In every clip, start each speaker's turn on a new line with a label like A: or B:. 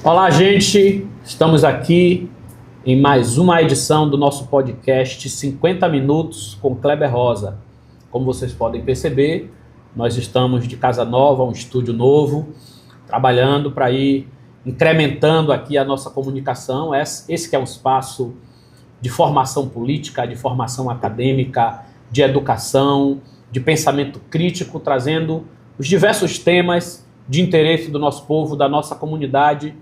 A: Olá, gente! Estamos aqui em mais uma edição do nosso podcast 50 Minutos com Kleber Rosa. Como vocês podem perceber, nós estamos de casa nova, um estúdio novo, trabalhando para ir incrementando aqui a nossa comunicação. Esse que é um espaço de formação política, de formação acadêmica, de educação, de pensamento crítico, trazendo os diversos temas de interesse do nosso povo, da nossa comunidade.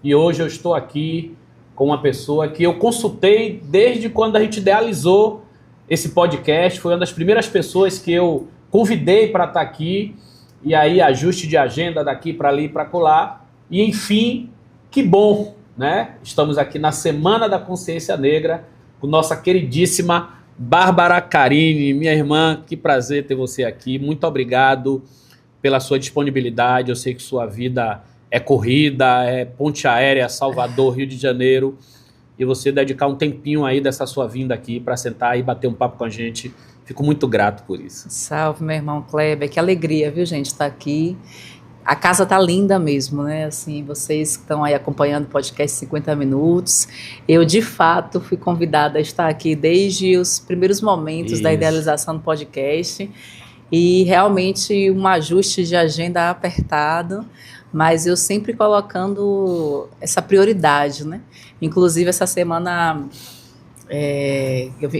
A: E hoje eu estou aqui com uma pessoa que eu consultei desde quando a gente idealizou esse podcast. Foi uma das primeiras pessoas que eu convidei para estar aqui. E aí, ajuste de agenda daqui para ali e para colar. E, enfim, que bom, né? Estamos aqui na Semana da Consciência Negra com nossa queridíssima Bárbara Carini. Minha irmã, que prazer ter você aqui. Muito obrigado pela sua disponibilidade. Eu sei que sua vida é corrida, é ponte aérea, Salvador, Rio de Janeiro, e você dedicar um tempinho aí dessa sua vinda aqui para sentar e bater um papo com a gente. Fico muito grato por isso.
B: Salve, meu irmão Kleber, que alegria, viu, gente, estar aqui. A casa tá linda mesmo, né? Assim, vocês que estão aí acompanhando o podcast 50 Minutos. Eu, de fato, fui convidada a estar aqui desde os primeiros momentos da idealização do podcast, e realmente um ajuste de agenda apertado, mas eu sempre colocando essa prioridade, né? Inclusive, essa semana,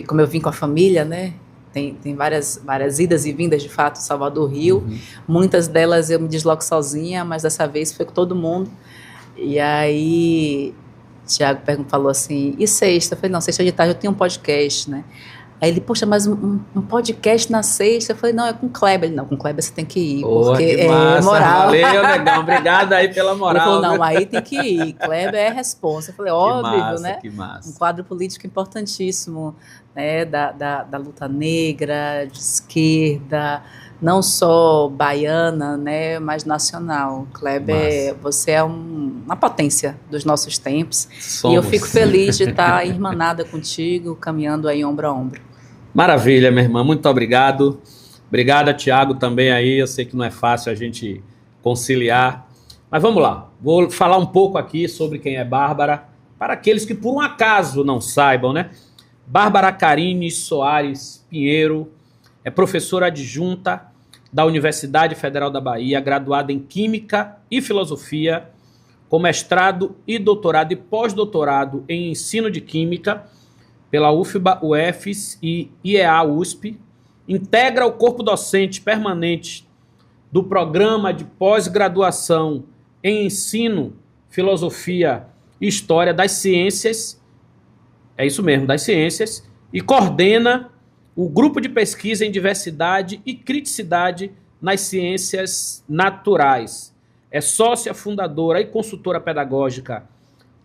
B: como eu vim com a família, né? Tem várias idas e vindas, de fato, Salvador, Rio. Muitas delas eu me desloco sozinha, mas dessa vez foi com todo mundo. E aí, Tiago falou assim, e sexta? Eu falei, não, sexta de tarde eu tenho um podcast, né? Aí ele, poxa, mas um podcast na sexta? Eu falei, não, é com o Kleber. Ele, não, com o Kleber você tem que ir, porque
A: que massa,
B: é moral.
A: Valeu, negão, obrigado aí pela moral.
B: Ele falou, não, aí tem que ir, Kleber é responsa. Eu falei, óbvio,
A: massa,
B: né?
A: Que massa.
B: Um quadro político importantíssimo, né, da luta negra, de esquerda, não só baiana, né, mas nacional. Kleber, você é uma potência dos nossos tempos.
A: Somos.
B: E eu fico feliz de estar irmanada contigo, caminhando aí ombro a ombro.
A: Maravilha, minha irmã, muito obrigado. Obrigado, Tiago, também aí. Eu sei que não é fácil a gente conciliar. Mas vamos lá, vou falar um pouco aqui sobre quem é Bárbara, para aqueles que por um acaso não saibam, né? Bárbara Carini Soares Pinheiro é professora adjunta da Universidade Federal da Bahia, graduada em Química e Filosofia, com mestrado e doutorado e pós-doutorado em Ensino de Química pela UFBA, UFES e IEA-USP, integra o corpo docente permanente do Programa de Pós-Graduação em Ensino, Filosofia e História das Ciências, é isso mesmo, das Ciências, e coordena o Grupo de Pesquisa em Diversidade e Criticidade nas Ciências Naturais. É sócia fundadora e consultora pedagógica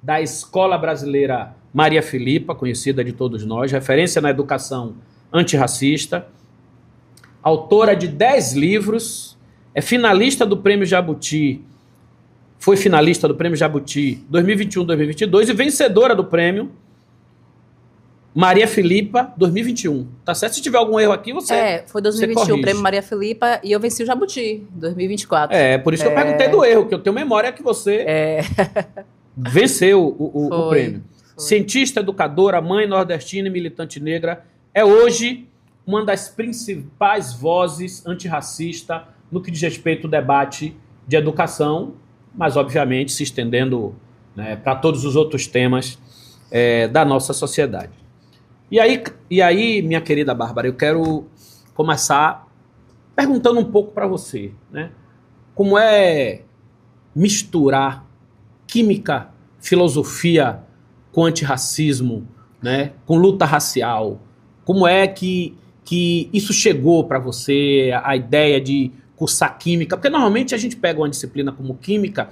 A: da Escola Brasileira Maria Filipa, conhecida de todos nós, referência na educação antirracista, autora de 10 livros, é finalista do Prêmio Jabuti, foi finalista do Prêmio Jabuti 2021-2022 e vencedora do Prêmio Maria Filipa 2021. Tá certo? Se tiver algum erro aqui, você
B: foi 2021, o Prêmio Maria Filipa, e eu venci o Jabuti 2024.
A: Por isso que eu perguntei do erro, que eu tenho memória que você venceu o prêmio. Foi. Cientista, educadora, mãe nordestina e militante negra, é hoje uma das principais vozes antirracista no que diz respeito ao debate de educação, mas obviamente se estendendo, né, para todos os outros temas da nossa sociedade. E aí, minha querida Bárbara, eu quero começar perguntando um pouco para você, né? Como é misturar química, filosofia com antirracismo, né? Com luta racial? Como é que isso chegou para você, a ideia de cursar química? Porque normalmente a gente pega uma disciplina como química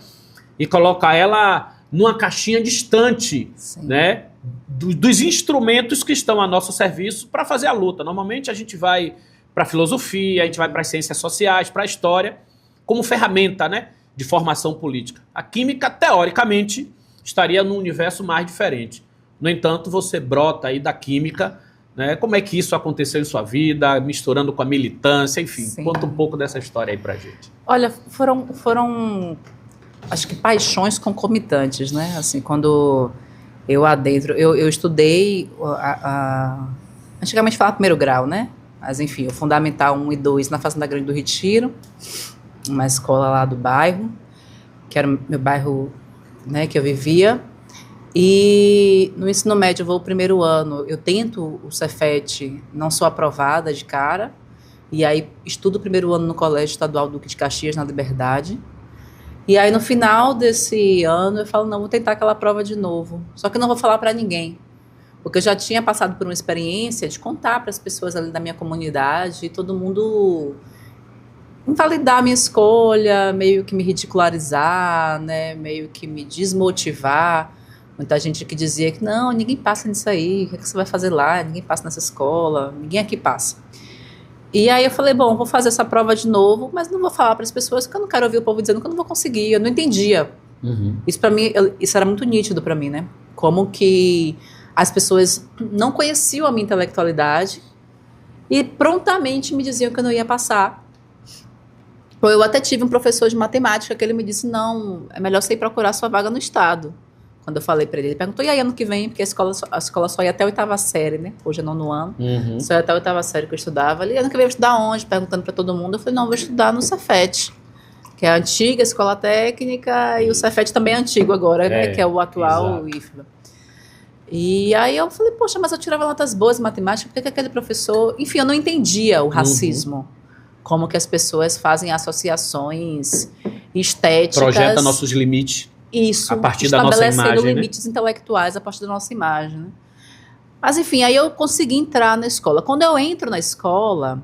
A: e coloca ela numa caixinha distante, né, dos instrumentos que estão a nosso serviço para fazer a luta. Normalmente a gente vai para a filosofia, a gente vai para as ciências sociais, para a história, como ferramenta, né, de formação política. A química, teoricamente, estaria num universo mais diferente. No entanto, você brota aí da química, né? Como é que isso aconteceu em sua vida, misturando com a militância, enfim. Sim. Conta um pouco dessa história aí pra gente.
B: Olha, foram acho que paixões concomitantes, né? Assim, quando eu adentro, eu estudei, antigamente falava primeiro grau, né? Mas enfim, o Fundamental 1 e 2 na Fazenda Grande do Retiro, uma escola lá do bairro, que era o meu bairro, né, que eu vivia. E no ensino médio eu vou o primeiro ano, eu tento o Cefet, não sou aprovada de cara, e aí estudo o primeiro ano no Colégio Estadual Duque de Caxias, na Liberdade. E aí no final desse ano eu falo, não, vou tentar aquela prova de novo, só que eu não vou falar para ninguém, porque eu já tinha passado por uma experiência de contar para as pessoas ali da minha comunidade, e todo mundo invalidar a minha escolha, meio que me ridicularizar, né, meio que me desmotivar. Muita gente que dizia que não, ninguém passa nisso aí, o que você vai fazer lá? Ninguém passa nessa escola, ninguém aqui passa. E aí eu falei, bom, vou fazer essa prova de novo, mas não vou falar para as pessoas, porque eu não quero ouvir o povo dizendo que eu não vou conseguir, eu não entendia. Isso para mim, isso era muito nítido para mim, né? Como que as pessoas não conheciam a minha intelectualidade e prontamente me diziam que eu não ia passar. Eu até tive um professor de matemática que ele me disse, não, é melhor você ir procurar sua vaga no Estado. Quando eu falei para ele, ele perguntou, e aí ano que vem? Porque a escola só ia até a 8ª série, né? Hoje é 9º ano. Só ia até a 8ª série que eu estudava. Ele, ano que vem eu vou estudar onde? Perguntando para todo mundo. Eu falei, não, eu vou estudar no Cefet, que é a antiga escola técnica, e o Cefet também é antigo agora, né? Que é o atual IFBA. E aí eu falei, poxa, mas eu tirava notas boas em matemática, por que aquele professor... Enfim, eu não entendia o racismo. Como que as pessoas fazem associações estéticas...
A: Projeta nossos limites.
B: Isso,
A: a partir da nossa imagem,
B: estabelecendo limites intelectuais a partir da nossa imagem, né? Mas enfim, aí eu consegui entrar na escola. Quando eu entro na escola,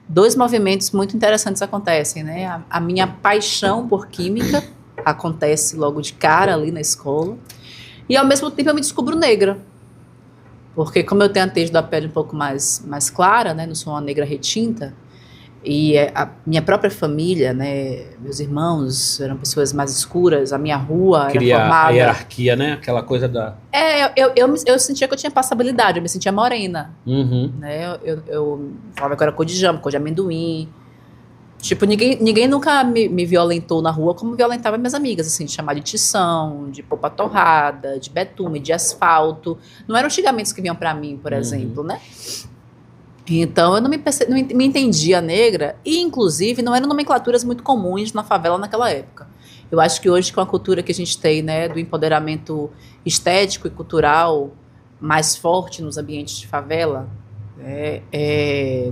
B: 2 movimentos muito interessantes acontecem, né? A minha paixão por química acontece logo de cara ali na escola, e ao mesmo tempo eu me descubro negra, porque como eu tenho a tez da pele um pouco mais clara, né? Não sou uma negra retinta, e a minha própria família, né, meus irmãos eram pessoas mais escuras, a minha rua era formada...
A: a hierarquia, né? Aquela coisa da...
B: Eu sentia que eu tinha passabilidade, eu me sentia morena. Né? Eu falava que eu era cor de jambo, cor de amendoim. Tipo, ninguém nunca me violentou na rua como violentava minhas amigas, assim, de chamar de tição, de polpa torrada, de betume, de asfalto. Não eram xingamentos que vinham pra mim, por exemplo, né? Então, eu não me entendia negra, e inclusive não eram nomenclaturas muito comuns na favela naquela época. Eu acho que hoje, com a cultura que a gente tem, né, do empoderamento estético e cultural mais forte nos ambientes de favela,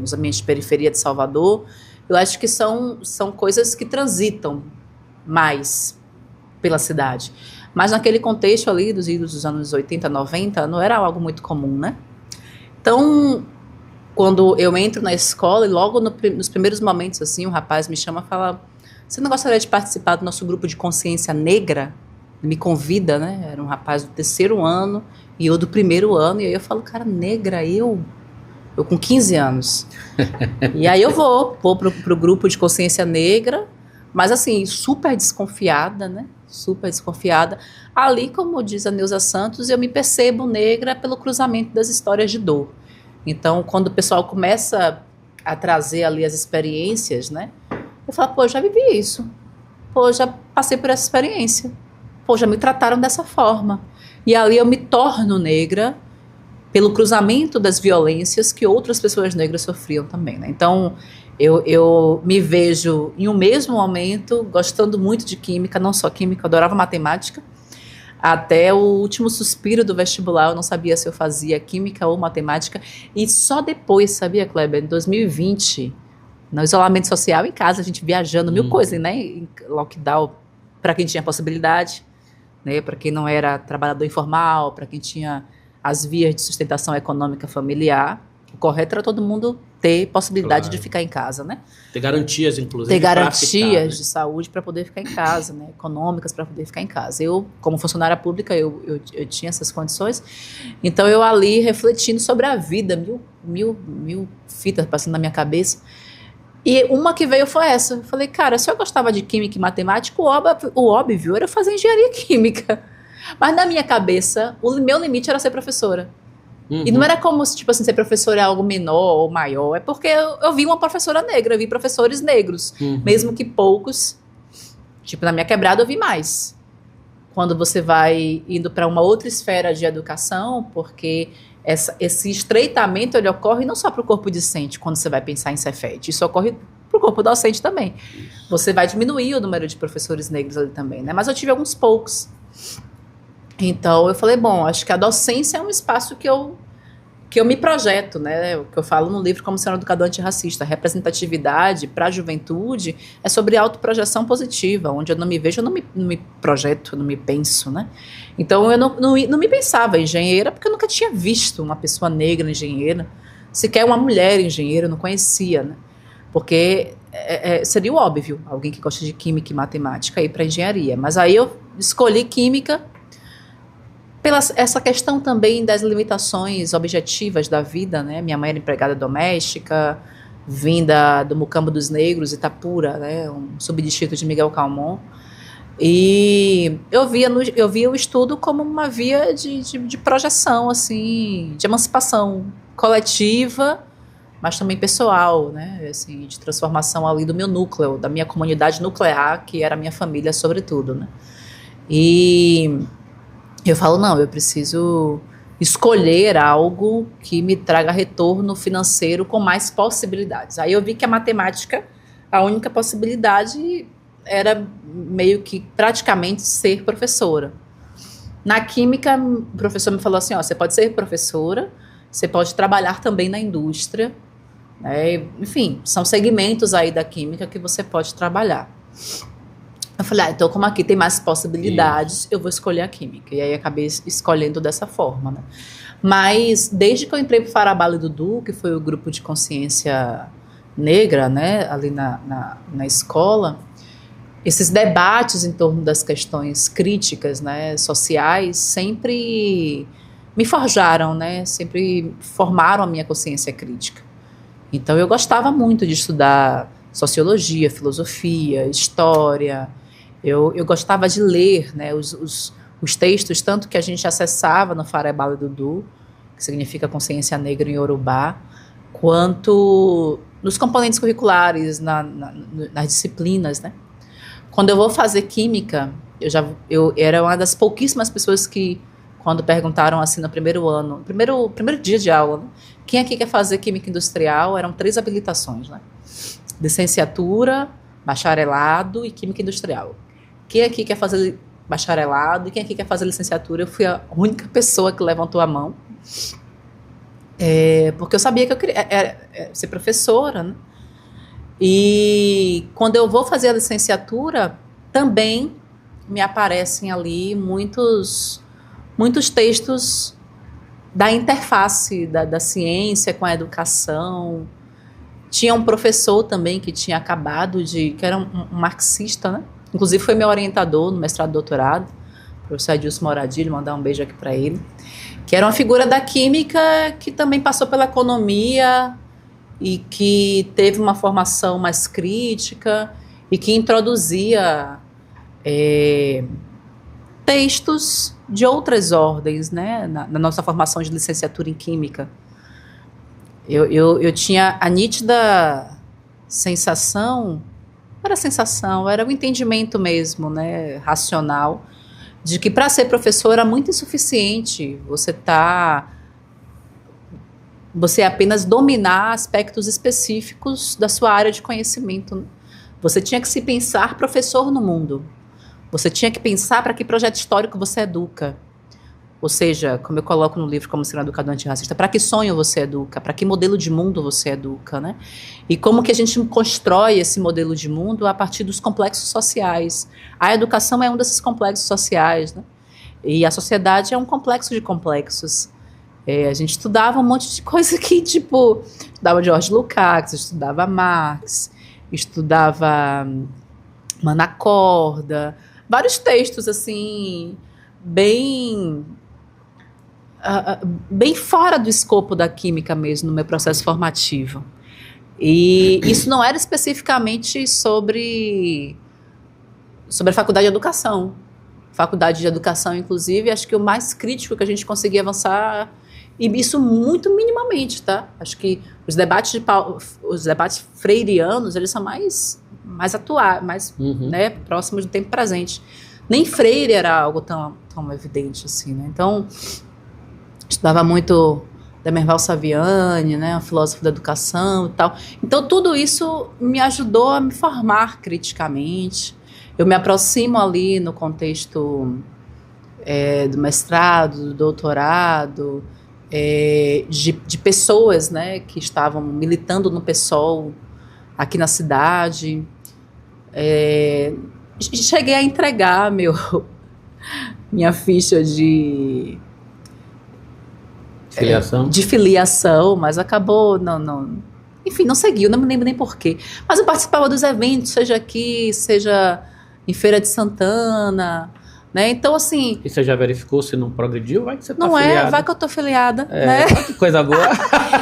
B: nos ambientes de periferia de Salvador, eu acho que são coisas que transitam mais pela cidade. Mas naquele contexto ali dos idos dos anos 80, 90, não era algo muito comum, né? Então... Quando eu entro na escola e logo nos primeiros momentos, assim, um rapaz me chama e fala, você não gostaria de participar do nosso grupo de consciência negra? Ele me convida, né? Era um rapaz do 3º ano e eu do 1º ano. E aí eu falo, cara, negra, eu com 15 anos. E aí eu vou pro grupo de consciência negra, mas assim, super desconfiada, né? Super desconfiada. Ali, como diz a Neuza Santos, eu me percebo negra pelo cruzamento das histórias de dor. Então, quando o pessoal começa a trazer ali as experiências, né? Eu falo, pô, já vivi isso. Pô, já passei por essa experiência. Pô, já me trataram dessa forma. E ali eu me torno negra pelo cruzamento das violências que outras pessoas negras sofriam também, né? Então, eu me vejo em um mesmo momento gostando muito de química, não só química, eu adorava matemática. Até o último suspiro do vestibular, eu não sabia se eu fazia química ou matemática. E só depois, sabia, Kleber, em 2020, no isolamento social, em casa, a gente viajando, mil coisas, né? Em lockdown, para quem tinha possibilidade, né? Para quem não era trabalhador informal, para quem tinha as vias de sustentação econômica familiar. O correto era todo mundo ter possibilidade de ficar em casa, né?
A: Ter garantias, inclusive.
B: Ter garantias de saúde para poder ficar em casa, né? Econômicas para poder ficar em casa. Eu, como funcionária pública, eu tinha essas condições. Então, eu ali refletindo sobre a vida, mil fitas passando na minha cabeça. E uma que veio foi essa. Eu falei, cara, se eu gostava de química e matemática, o óbvio era fazer engenharia química. Mas na minha cabeça, o meu limite era ser professora. E não era como, tipo assim, ser professora é algo menor ou maior. É porque eu vi uma professora negra, eu vi professores negros, mesmo que poucos. Tipo, na minha quebrada eu vi mais. Quando você vai indo para uma outra esfera de educação, porque esse estreitamento ele ocorre não só para o corpo discente, quando você vai pensar em Cefet, isso ocorre para o corpo docente também. Você vai diminuir o número de professores negros ali também, né? Mas eu tive alguns poucos. Então eu falei, bom, acho que a docência é um espaço que eu me projeto, né? O que eu falo no livro como ser um educador antirracista. Representatividade para a juventude é sobre autoprojeção positiva, onde eu não me vejo, eu não me projeto, eu não me penso, né? Então eu não me pensava engenheira, porque eu nunca tinha visto uma pessoa negra engenheira, sequer uma mulher engenheira, eu não conhecia, né? Porque seria o óbvio, alguém que gosta de química e matemática ir para engenharia. Mas aí eu escolhi química pela essa questão também das limitações objetivas da vida, né? Minha mãe era empregada doméstica, vinda do Mucambo dos Negros, Itapura, né? Um subdistrito de Miguel Calmon. E eu via o estudo como uma via de projeção, assim, de emancipação coletiva, mas também pessoal, né? Assim, de transformação ali do meu núcleo, da minha comunidade nuclear, que era a minha família, sobretudo, né? E eu falo, não, eu preciso escolher algo que me traga retorno financeiro com mais possibilidades. Aí eu vi que a matemática, a única possibilidade era meio que praticamente ser professora. Na química, o professor me falou assim, ó, você pode ser professora, você pode trabalhar também na indústria, né? Enfim, são segmentos aí da química que você pode trabalhar. Eu falei, então como aqui tem mais possibilidades, eu vou escolher a química. E aí acabei escolhendo dessa forma, né? Mas desde que eu entrei para o Farabala e Dudu, que foi o grupo de consciência negra, né, ali na escola, esses debates em torno das questões críticas, né, sociais, sempre me forjaram, né, sempre formaram a minha consciência crítica. Então eu gostava muito de estudar sociologia, filosofia, história. Eu gostava de ler, né, os textos, tanto que a gente acessava no Farabala e Dudu, que significa consciência negra em Yorubá, quanto nos componentes curriculares, nas disciplinas, né. Quando eu vou fazer química, eu era uma das pouquíssimas pessoas que, quando perguntaram assim no primeiro ano, primeiro dia de aula, né, quem aqui quer fazer química industrial, eram 3 habilitações, né? Licenciatura, bacharelado e química industrial. Quem aqui quer fazer bacharelado e quem aqui quer fazer licenciatura? Eu fui a única pessoa que levantou a mão, porque eu sabia que eu queria ser professora, né? E quando eu vou fazer a licenciatura, também me aparecem ali muitos textos da interface da ciência com a educação. Tinha um professor também que tinha acabado que era um marxista, né? Inclusive foi meu orientador no mestrado e doutorado, o professor Adilson Moradilho, mandar um beijo aqui para ele, que era uma figura da química que também passou pela economia e que teve uma formação mais crítica e que introduzia textos de outras ordens, né, na nossa formação de licenciatura em química. Eu tinha a nítida sensação, era um entendimento mesmo, né, racional, de que para ser professor era muito insuficiente você apenas dominar aspectos específicos da sua área de conhecimento. Você tinha que se pensar professor no mundo. Você tinha que pensar para que projeto histórico você educa. Ou seja, como eu coloco no livro Como Ser um Educador Antirracista, para que sonho você educa? Para que modelo de mundo você educa, né? E como que a gente constrói esse modelo de mundo a partir dos complexos sociais. A educação é um desses complexos sociais, né? E a sociedade é um complexo de complexos. A gente estudava um monte de coisa que, tipo, estudava George Lukács, estudava Marx, estudava Manacorda, vários textos, assim, bem fora do escopo da química mesmo, no meu processo formativo. E isso não era especificamente sobre a faculdade de educação. Faculdade de educação, inclusive, acho que o mais crítico que a gente conseguia avançar, e isso muito minimamente, tá? Acho que os debates freirianos, eles são mais mais atuar, mais né, próximo do tempo presente. Nem Freire era algo tão evidente assim, né? Então, estudava muito Demerval Saviani, né, um filósofo da educação e tal. Então, tudo isso me ajudou a me formar criticamente. Eu me aproximo ali no contexto do mestrado, do doutorado, de pessoas, né, que estavam militando no PSOL aqui na cidade. Cheguei a entregar minha ficha de filiação, mas acabou, enfim, não seguiu, não me lembro nem porquê. Mas eu participava dos eventos, seja aqui, seja em Feira de Santana, né? Então, assim...
A: E você já verificou se não progrediu? Vai que você tá
B: não
A: filiada.
B: Vai que eu tô filiada, né?
A: Que coisa boa.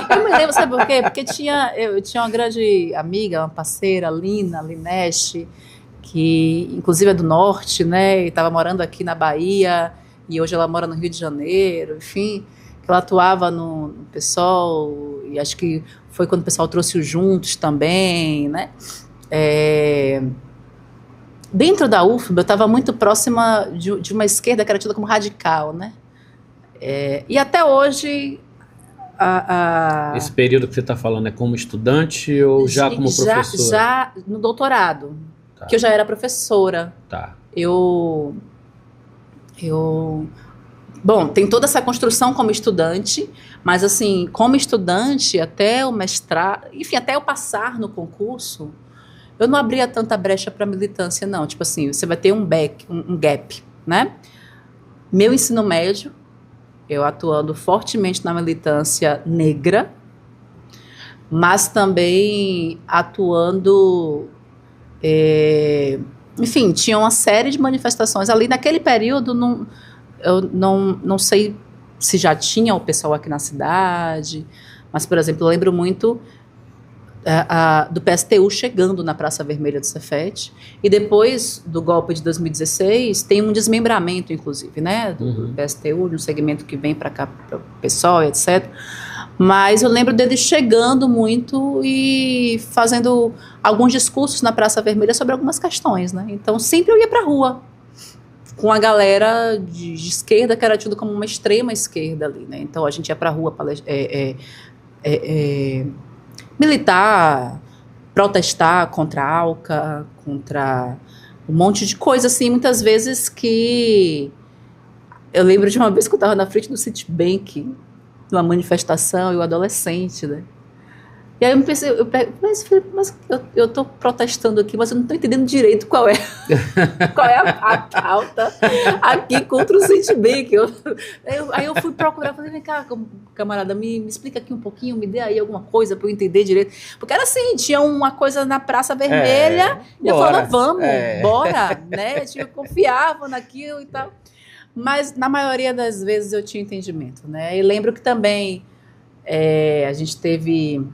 B: Eu me lembro, sabe por quê? Porque eu tinha uma grande amiga, uma parceira, Lina Lineste, que inclusive é do norte, né? E estava morando aqui na Bahia, e hoje ela mora no Rio de Janeiro, enfim... Ela atuava no PSOL, e acho que foi quando o PSOL trouxe o Juntos também, né? Dentro da UFBA, eu estava muito próxima de uma esquerda que era tida como radical, né? E até hoje...
A: Esse período que você está falando é como estudante ou já como professora?
B: Já no doutorado, que eu já era professora.
A: Tá.
B: Bom, tem toda essa construção como estudante, mas assim, como estudante, até o mestrado, enfim, até eu passar no concurso, eu não abria tanta brecha para militância, não. Tipo assim, você vai ter um gap, né? Meu ensino médio, eu atuando fortemente na militância negra, mas também atuando... enfim, tinha uma série de manifestações. Ali naquele período, eu não sei se já tinha o pessoal aqui na cidade, mas, por exemplo, eu lembro muito do PSTU chegando na Praça Vermelha do Cefete, e depois do golpe de 2016, tem um desmembramento, inclusive, né, do PSTU, de um segmento que vem para cá, para o PSOL, etc. Mas eu lembro dele chegando muito e fazendo alguns discursos na Praça Vermelha sobre algumas questões, né? Então, sempre eu ia para a rua, com a galera de esquerda, que era tido como uma extrema esquerda ali, né? Então, a gente ia para a rua militar, protestar contra a ALCA, contra um monte de coisa, assim, muitas vezes que... Eu lembro de uma vez que eu estava na frente do Citibank, numa manifestação, eu adolescente, né? E aí eu pensei, mas eu estou protestando aqui, mas eu não estou entendendo direito qual é a pauta aqui contra o Citibank. Aí eu fui procurar, falei, vem cá, camarada, me explica aqui um pouquinho, me dê aí alguma coisa para eu entender direito. Porque era assim, tinha uma coisa na Praça Vermelha, e eu falava, vamos, bora, né? Eu confiava naquilo e tal. Mas na maioria das vezes eu tinha entendimento, né? E lembro que também a gente teve...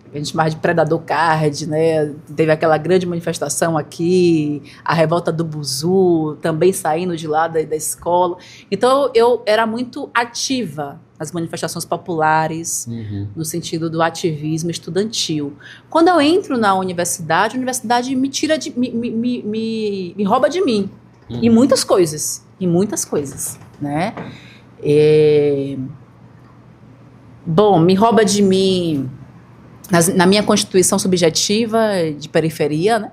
B: A gente chamava de Predador Card, né? Teve aquela grande manifestação aqui, a revolta do Buzu, também saindo de lá da escola. Então, eu era muito ativa nas manifestações populares, no sentido do ativismo estudantil. Quando eu entro na universidade, a universidade me tira me rouba de mim, em muitas coisas, né? Bom, me rouba de mim... Na minha constituição subjetiva de periferia, né?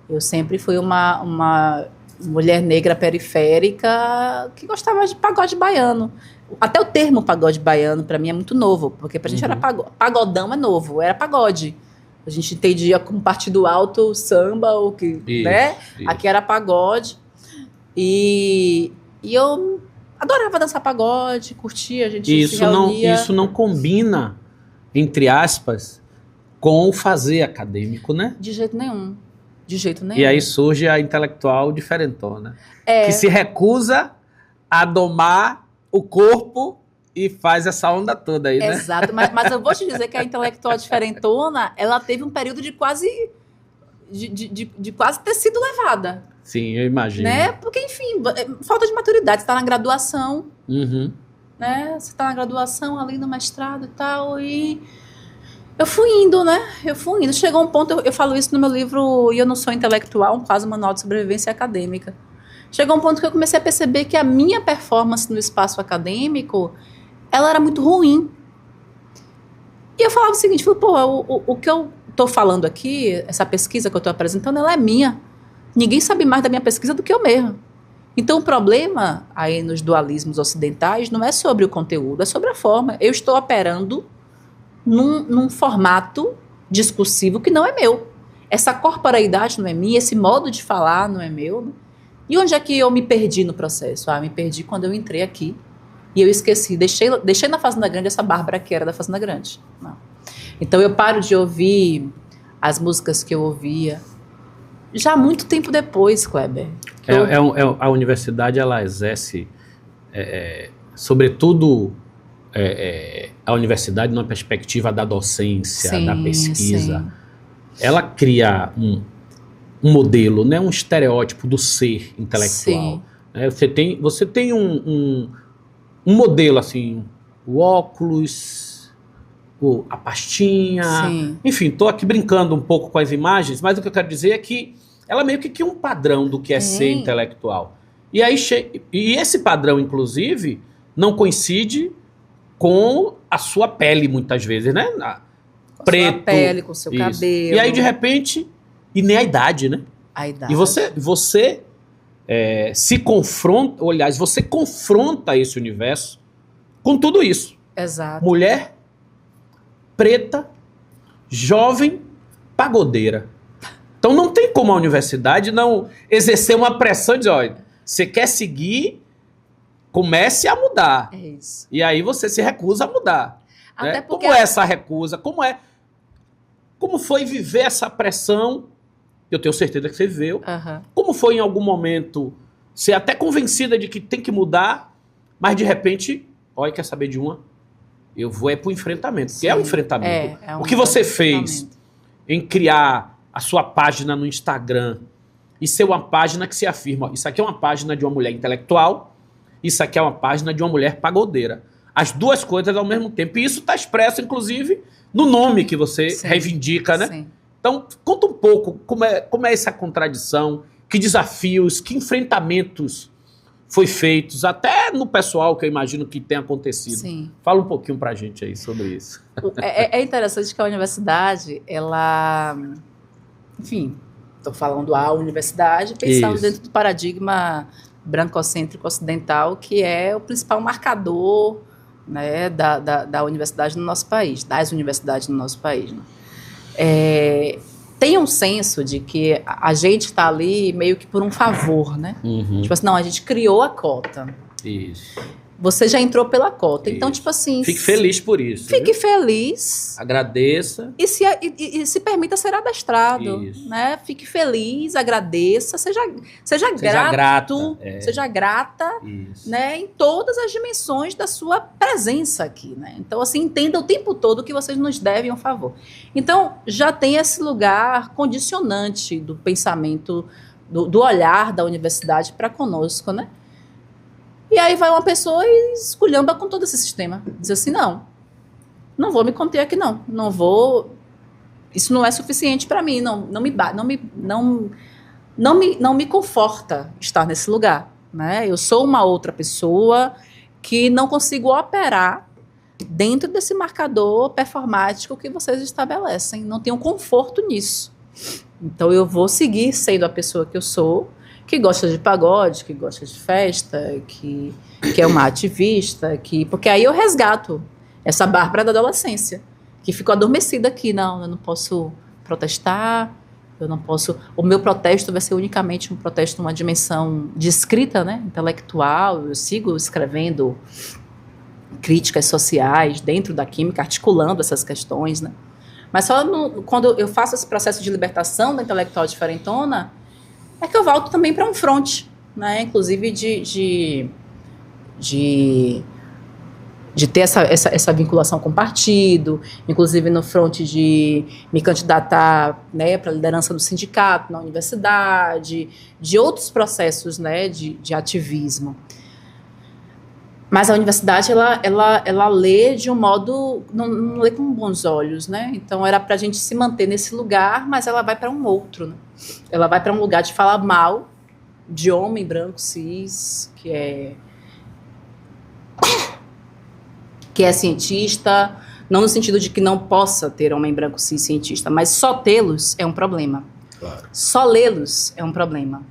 B: Eu sempre fui uma mulher negra periférica que gostava de pagode baiano. Até o termo pagode baiano, para mim, é muito novo, porque para a gente era pagodão é novo, era pagode. A gente entendia como partido alto, samba, ou que, né? Isso. Aqui era pagode. E eu adorava dançar pagode, curtia, a gente se reunia.
A: Isso não combina, entre aspas, com o fazer acadêmico, né?
B: De jeito nenhum.
A: E aí surge a intelectual diferentona, que se recusa a domar o corpo e faz essa onda toda aí, né?
B: Exato, mas eu vou te dizer que a intelectual diferentona, ela teve um período de quase ter sido levada.
A: Sim, eu imagino.
B: Né? Porque, enfim, falta de maturidade. Você está na graduação, né? Você está na graduação ali no mestrado e tal, e Eu fui indo, né? Eu fui indo. Chegou um ponto, eu falo isso no meu livro E Eu Não Sou Intelectual, quase um manual de sobrevivência acadêmica. Chegou um ponto que eu comecei a perceber que a minha performance no espaço acadêmico, ela era muito ruim. E eu falava o seguinte, o que eu estou falando aqui, essa pesquisa que eu estou apresentando, ela é minha. Ninguém sabe mais da minha pesquisa do que eu mesma. Então o problema aí nos dualismos ocidentais não é sobre o conteúdo, é sobre a forma. Eu estou operando num formato discursivo que não é meu. Essa corporeidade não é minha, esse modo de falar não é meu. E onde é que eu me perdi no processo? Me perdi quando eu entrei aqui e eu esqueci, deixei na Fazenda Grande essa Bárbara que era da Fazenda Grande. Não. Então eu paro de ouvir as músicas que eu ouvia já muito tempo depois, Kleber.
A: A universidade, ela exerce, sobretudo, a universidade numa perspectiva da docência, sim, da pesquisa. Sim. Ela cria um modelo, né, um estereótipo do ser intelectual. Né? Você tem um modelo, assim, o óculos, a pastinha, sim, enfim, estou aqui brincando um pouco com as imagens, mas o que eu quero dizer é que ela meio que cria um padrão do que é ser intelectual. E esse padrão, inclusive, não coincide com a sua pele, muitas vezes, né?
B: Com preto. Sua pele, com seu cabelo.
A: E aí, de repente, e nem a idade, né?
B: A idade.
A: E você se confronta, aliás, você confronta esse universo com tudo isso.
B: Exato.
A: Mulher, preta, jovem, pagodeira. Então não tem como a universidade não exercer uma pressão de, olha, você quer seguir, comece a mudar.
B: É isso.
A: E aí você se recusa a mudar.
B: Até
A: né?
B: porque
A: Como é essa recusa? Como foi viver essa pressão? Eu tenho certeza que você viveu.
B: Uhum.
A: Como foi em algum momento ser até convencida de que tem que mudar, mas de repente, olha, quer saber de uma? Eu vou pro enfrentamento. Sim, que é um enfrentamento. O que você fez em criar a sua página no Instagram e ser uma página que se afirma, isso aqui é uma página de uma mulher intelectual, isso aqui é uma página de uma mulher pagodeira. As duas coisas ao mesmo tempo. E isso está expresso, inclusive, no nome que você reivindica, né?
B: Sim.
A: Então, conta um pouco como é essa contradição, que desafios, que enfrentamentos foi feitos, até no pessoal que eu imagino que tem acontecido.
B: Sim.
A: Fala um pouquinho pra gente aí sobre isso.
B: É interessante que a universidade, ela... Enfim, estou falando a universidade, pensando dentro do paradigma brancocêntrico ocidental, que é o principal marcador, né, da universidade no nosso país, das universidades no nosso país. Né? Tem um senso de que a gente está ali meio que por um favor, né?
A: Uhum.
B: Tipo assim, não, a gente criou a cota.
A: Isso.
B: Você já entrou pela cota. Isso. Então, tipo assim...
A: Fique feliz por isso.
B: Fique feliz.
A: Agradeça.
B: E se permita ser adestrado.
A: Isso.
B: Né? Fique feliz, agradeça, seja grato. Seja grata, né, em todas as dimensões da sua presença aqui. Né? Então, assim, entenda o tempo todo que vocês nos devem um favor. Então, já tem esse lugar condicionante do pensamento, do olhar da universidade para conosco, né? E aí vai uma pessoa e esculhamba com todo esse sistema. Diz assim, não vou me conter aqui, não vou... Isso não é suficiente para mim, não me conforta estar nesse lugar. Né? Eu sou uma outra pessoa que não consigo operar dentro desse marcador performático que vocês estabelecem. Não tenho conforto nisso. Então eu vou seguir sendo a pessoa que eu sou, que gosta de pagode, que gosta de festa, que é uma ativista, porque aí eu resgato essa Bárbara da adolescência, que ficou adormecida aqui. Não, eu não posso protestar, eu não posso... O meu protesto vai ser unicamente um protesto numa dimensão de escrita, né, intelectual. Eu sigo escrevendo críticas sociais dentro da química, articulando essas questões, né? Mas só quando eu faço esse processo de libertação da intelectual diferentona, é que eu volto também para um fronte, né? Inclusive de ter essa vinculação com o partido, inclusive no fronte de me candidatar, né, para a liderança do sindicato na universidade, de outros processos, né, de ativismo. Mas a universidade, ela lê de um modo, não lê com bons olhos, né? Então era para a gente se manter nesse lugar, mas ela vai para um outro, né? Ela vai para um lugar de falar mal de homem branco cis, que é cientista, não no sentido de que não possa ter homem branco cis cientista, mas só tê-los é um problema.
A: Claro.
B: Só lê-los é um problema.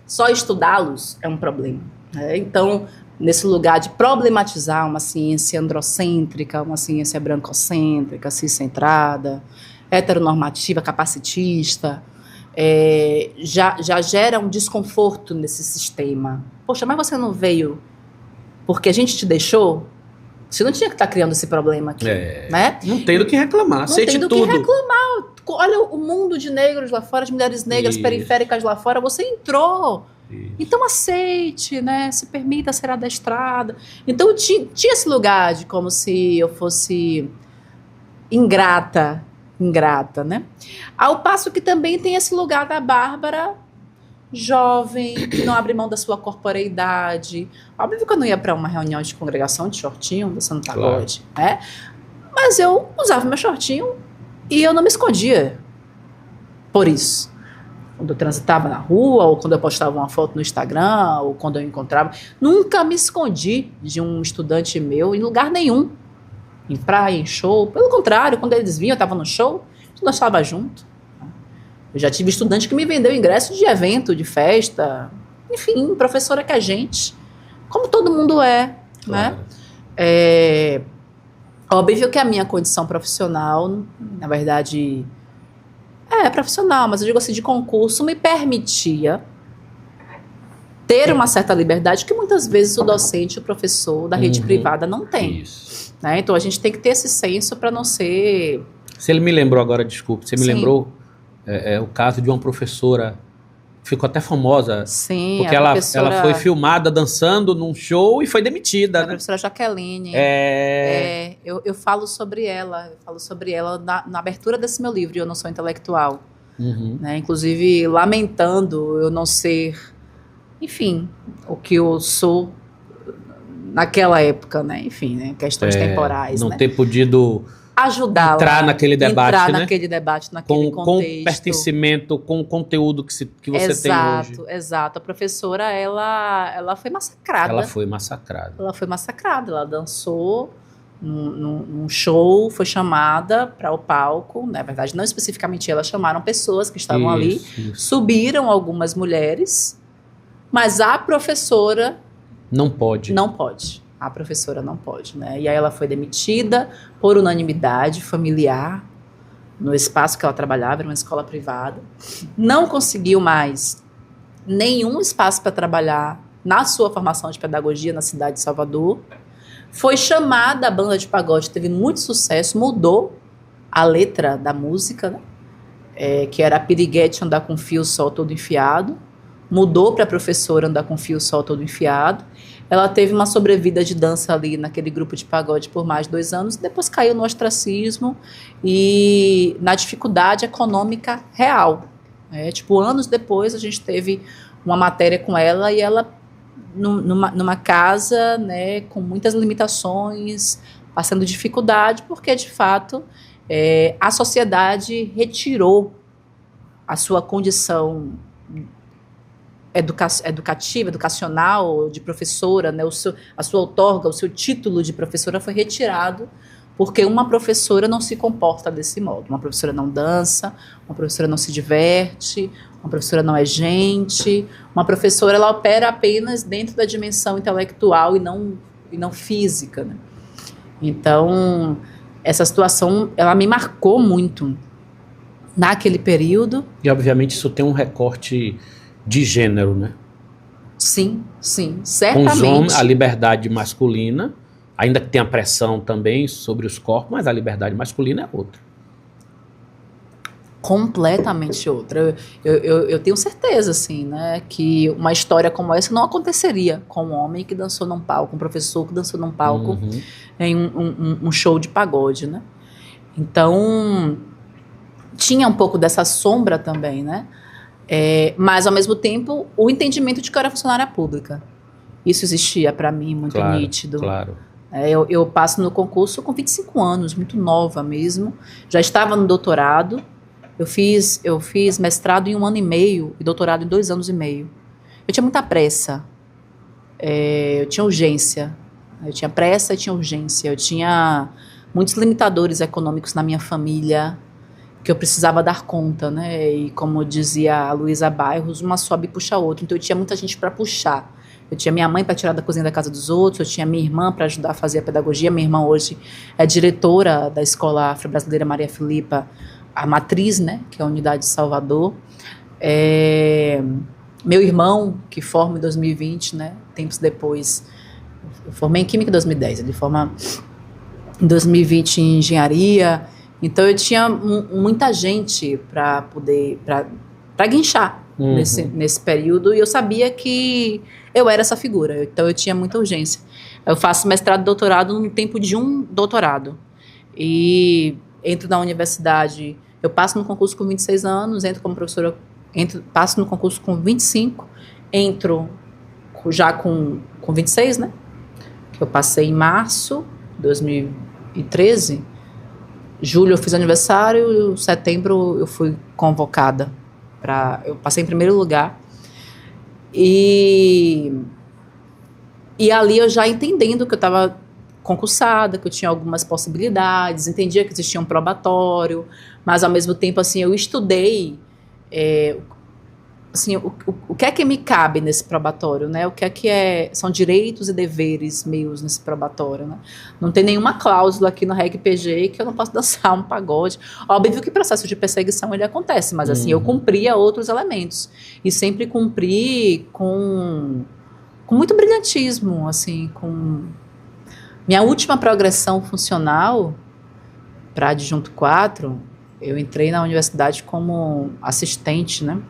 B: Só estudá-los é um problema. Então, nesse lugar de problematizar uma ciência androcêntrica, uma ciência brancocêntrica, ciscentrada, heteronormativa, capacitista, já gera um desconforto nesse sistema. Poxa, mas você não veio porque a gente te deixou? Você não tinha que estar criando esse problema aqui, né?
A: Não tem do que reclamar, aceite tudo. Não tem do que reclamar.
B: Olha o mundo de negros lá fora, de mulheres negras periféricas lá fora, você entrou. Isso. Então aceite, né? Se permita ser adestrada. Então tinha esse lugar de como se eu fosse ingrata, né? Ao passo que também tem esse lugar da Bárbara jovem, que não abre mão da sua corporeidade. Óbvio que eu não ia para uma reunião de congregação de shortinho, dançando pagode, né? Mas eu usava meu shortinho e eu não me escondia por isso. Quando eu transitava na rua, ou quando eu postava uma foto no Instagram, ou quando eu encontrava. Nunca me escondi de um estudante meu em lugar nenhum. Em praia, em show. Pelo contrário, quando eles vinham, eu estava no show, nós estávamos juntos. Eu já tive estudante que me vendeu ingresso de evento, de festa. Enfim, professora que a gente. Como todo mundo é. Claro. Né? Óbvio que a minha condição profissional, na verdade... profissional, mas eu digo assim, de concurso, me permitia ter uma certa liberdade que muitas vezes o docente, o professor da rede privada não tem. Isso. Né? Então a gente tem que ter esse senso para não ser...
A: Você me lembrou agora, desculpe, você me lembrou o caso de uma professora, ficou até famosa, porque ela foi filmada dançando num show e foi demitida.
B: A professora Jaqueline. Eu falo sobre ela, na abertura desse meu livro, Eu Não Sou Intelectual. Né? Inclusive, lamentando eu não ser, enfim, o que eu sou naquela época, né? Enfim, né? Questões temporais.
A: Não
B: né?
A: ter podido
B: ajudá-la
A: entrar naquele debate, né?
B: naquele contexto.
A: Com pertencimento, com o conteúdo que você tem hoje.
B: Exato. A professora, ela foi massacrada. Ela foi massacrada. Ela dançou num show, foi chamada para o palco. Na verdade, não especificamente ela, chamaram pessoas que estavam ali. Subiram algumas mulheres, mas a professora...
A: Não pode.
B: A professora não pode, né? E aí ela foi demitida por unanimidade familiar no espaço que ela trabalhava, era uma escola privada. Não conseguiu mais nenhum espaço para trabalhar na sua formação de pedagogia na cidade de Salvador. Foi chamada a banda de pagode, teve muito sucesso, mudou a letra da música, né? Que era Piriguete andar com fio sol todo enfiado. Mudou para a professora andar com fio sol todo enfiado. Ela teve uma sobrevida de dança ali naquele grupo de pagode por mais de 2 anos, depois caiu no ostracismo e na dificuldade econômica real. Anos depois a gente teve uma matéria com ela e ela numa casa, né, com muitas limitações, passando dificuldade, porque de fato a sociedade retirou a sua condição educacional, de professora, né? A sua outorga, o seu título de professora foi retirado porque uma professora não se comporta desse modo. Uma professora não dança, uma professora não se diverte, uma professora não é gente, uma professora ela opera apenas dentro da dimensão intelectual e não física, né? Então, essa situação, ela me marcou muito naquele período.
A: E, obviamente, isso tem um recorte de gênero, né?
B: Sim, certamente.
A: Com os homens, a liberdade masculina, ainda que tenha pressão também sobre os corpos, mas a liberdade masculina é outra.
B: Completamente outra. Eu tenho certeza, assim, né, que uma história como essa não aconteceria com um homem que dançou num palco, um professor que dançou num palco em um show de pagode, né? Então, tinha um pouco dessa sombra também, né? Mas, ao mesmo tempo, o entendimento de que eu era funcionária pública. Isso existia para mim, muito nítido.
A: Claro.
B: Eu passo no concurso com 25 anos, muito nova mesmo. Já estava no doutorado. Eu fiz mestrado em 1 ano e meio e doutorado em 2 anos e meio. Eu tinha muita pressa. Eu tinha urgência. Eu tinha pressa e tinha urgência. Eu tinha muitos limitadores econômicos na minha família que eu precisava dar conta, né? E como dizia a Luísa Bairros, uma sobe e puxa a outra. Então eu tinha muita gente para puxar. Eu tinha minha mãe para tirar da cozinha da casa dos outros, eu tinha minha irmã para ajudar a fazer a pedagogia. Minha irmã hoje é diretora da Escola Afro-Brasileira Maria Filipa, a matriz, né? Que é a unidade de Salvador. Meu irmão, que forma em 2020, né? Tempos depois, eu formei em Química em 2010, ele forma em 2020 em Engenharia. Então eu tinha muita gente para guinchar nesse período, e eu sabia que eu era essa figura, então eu tinha muita urgência. Eu faço mestrado e doutorado no tempo de um doutorado, e entro na universidade, eu passo no concurso com 26 anos, entro como professora, passo no concurso com 25, entro já com 26, né? Eu passei em março de 2013, julho eu fiz aniversário, em setembro eu fui convocada. Eu passei em primeiro lugar. E ali eu já entendendo que eu estava concursada, que eu tinha algumas possibilidades, entendia que existia um probatório, mas ao mesmo tempo assim, eu estudei assim, o que é que me cabe nesse probatório, né? O que é são direitos e deveres meus nesse probatório, né? Não tem nenhuma cláusula aqui no REG-PG que eu não posso dançar um pagode. Óbvio que o processo de perseguição ele acontece, mas assim, eu cumpria outros elementos e sempre cumpri com muito brilhantismo, assim, com minha última progressão funcional para adjunto 4, eu entrei na universidade como assistente, né?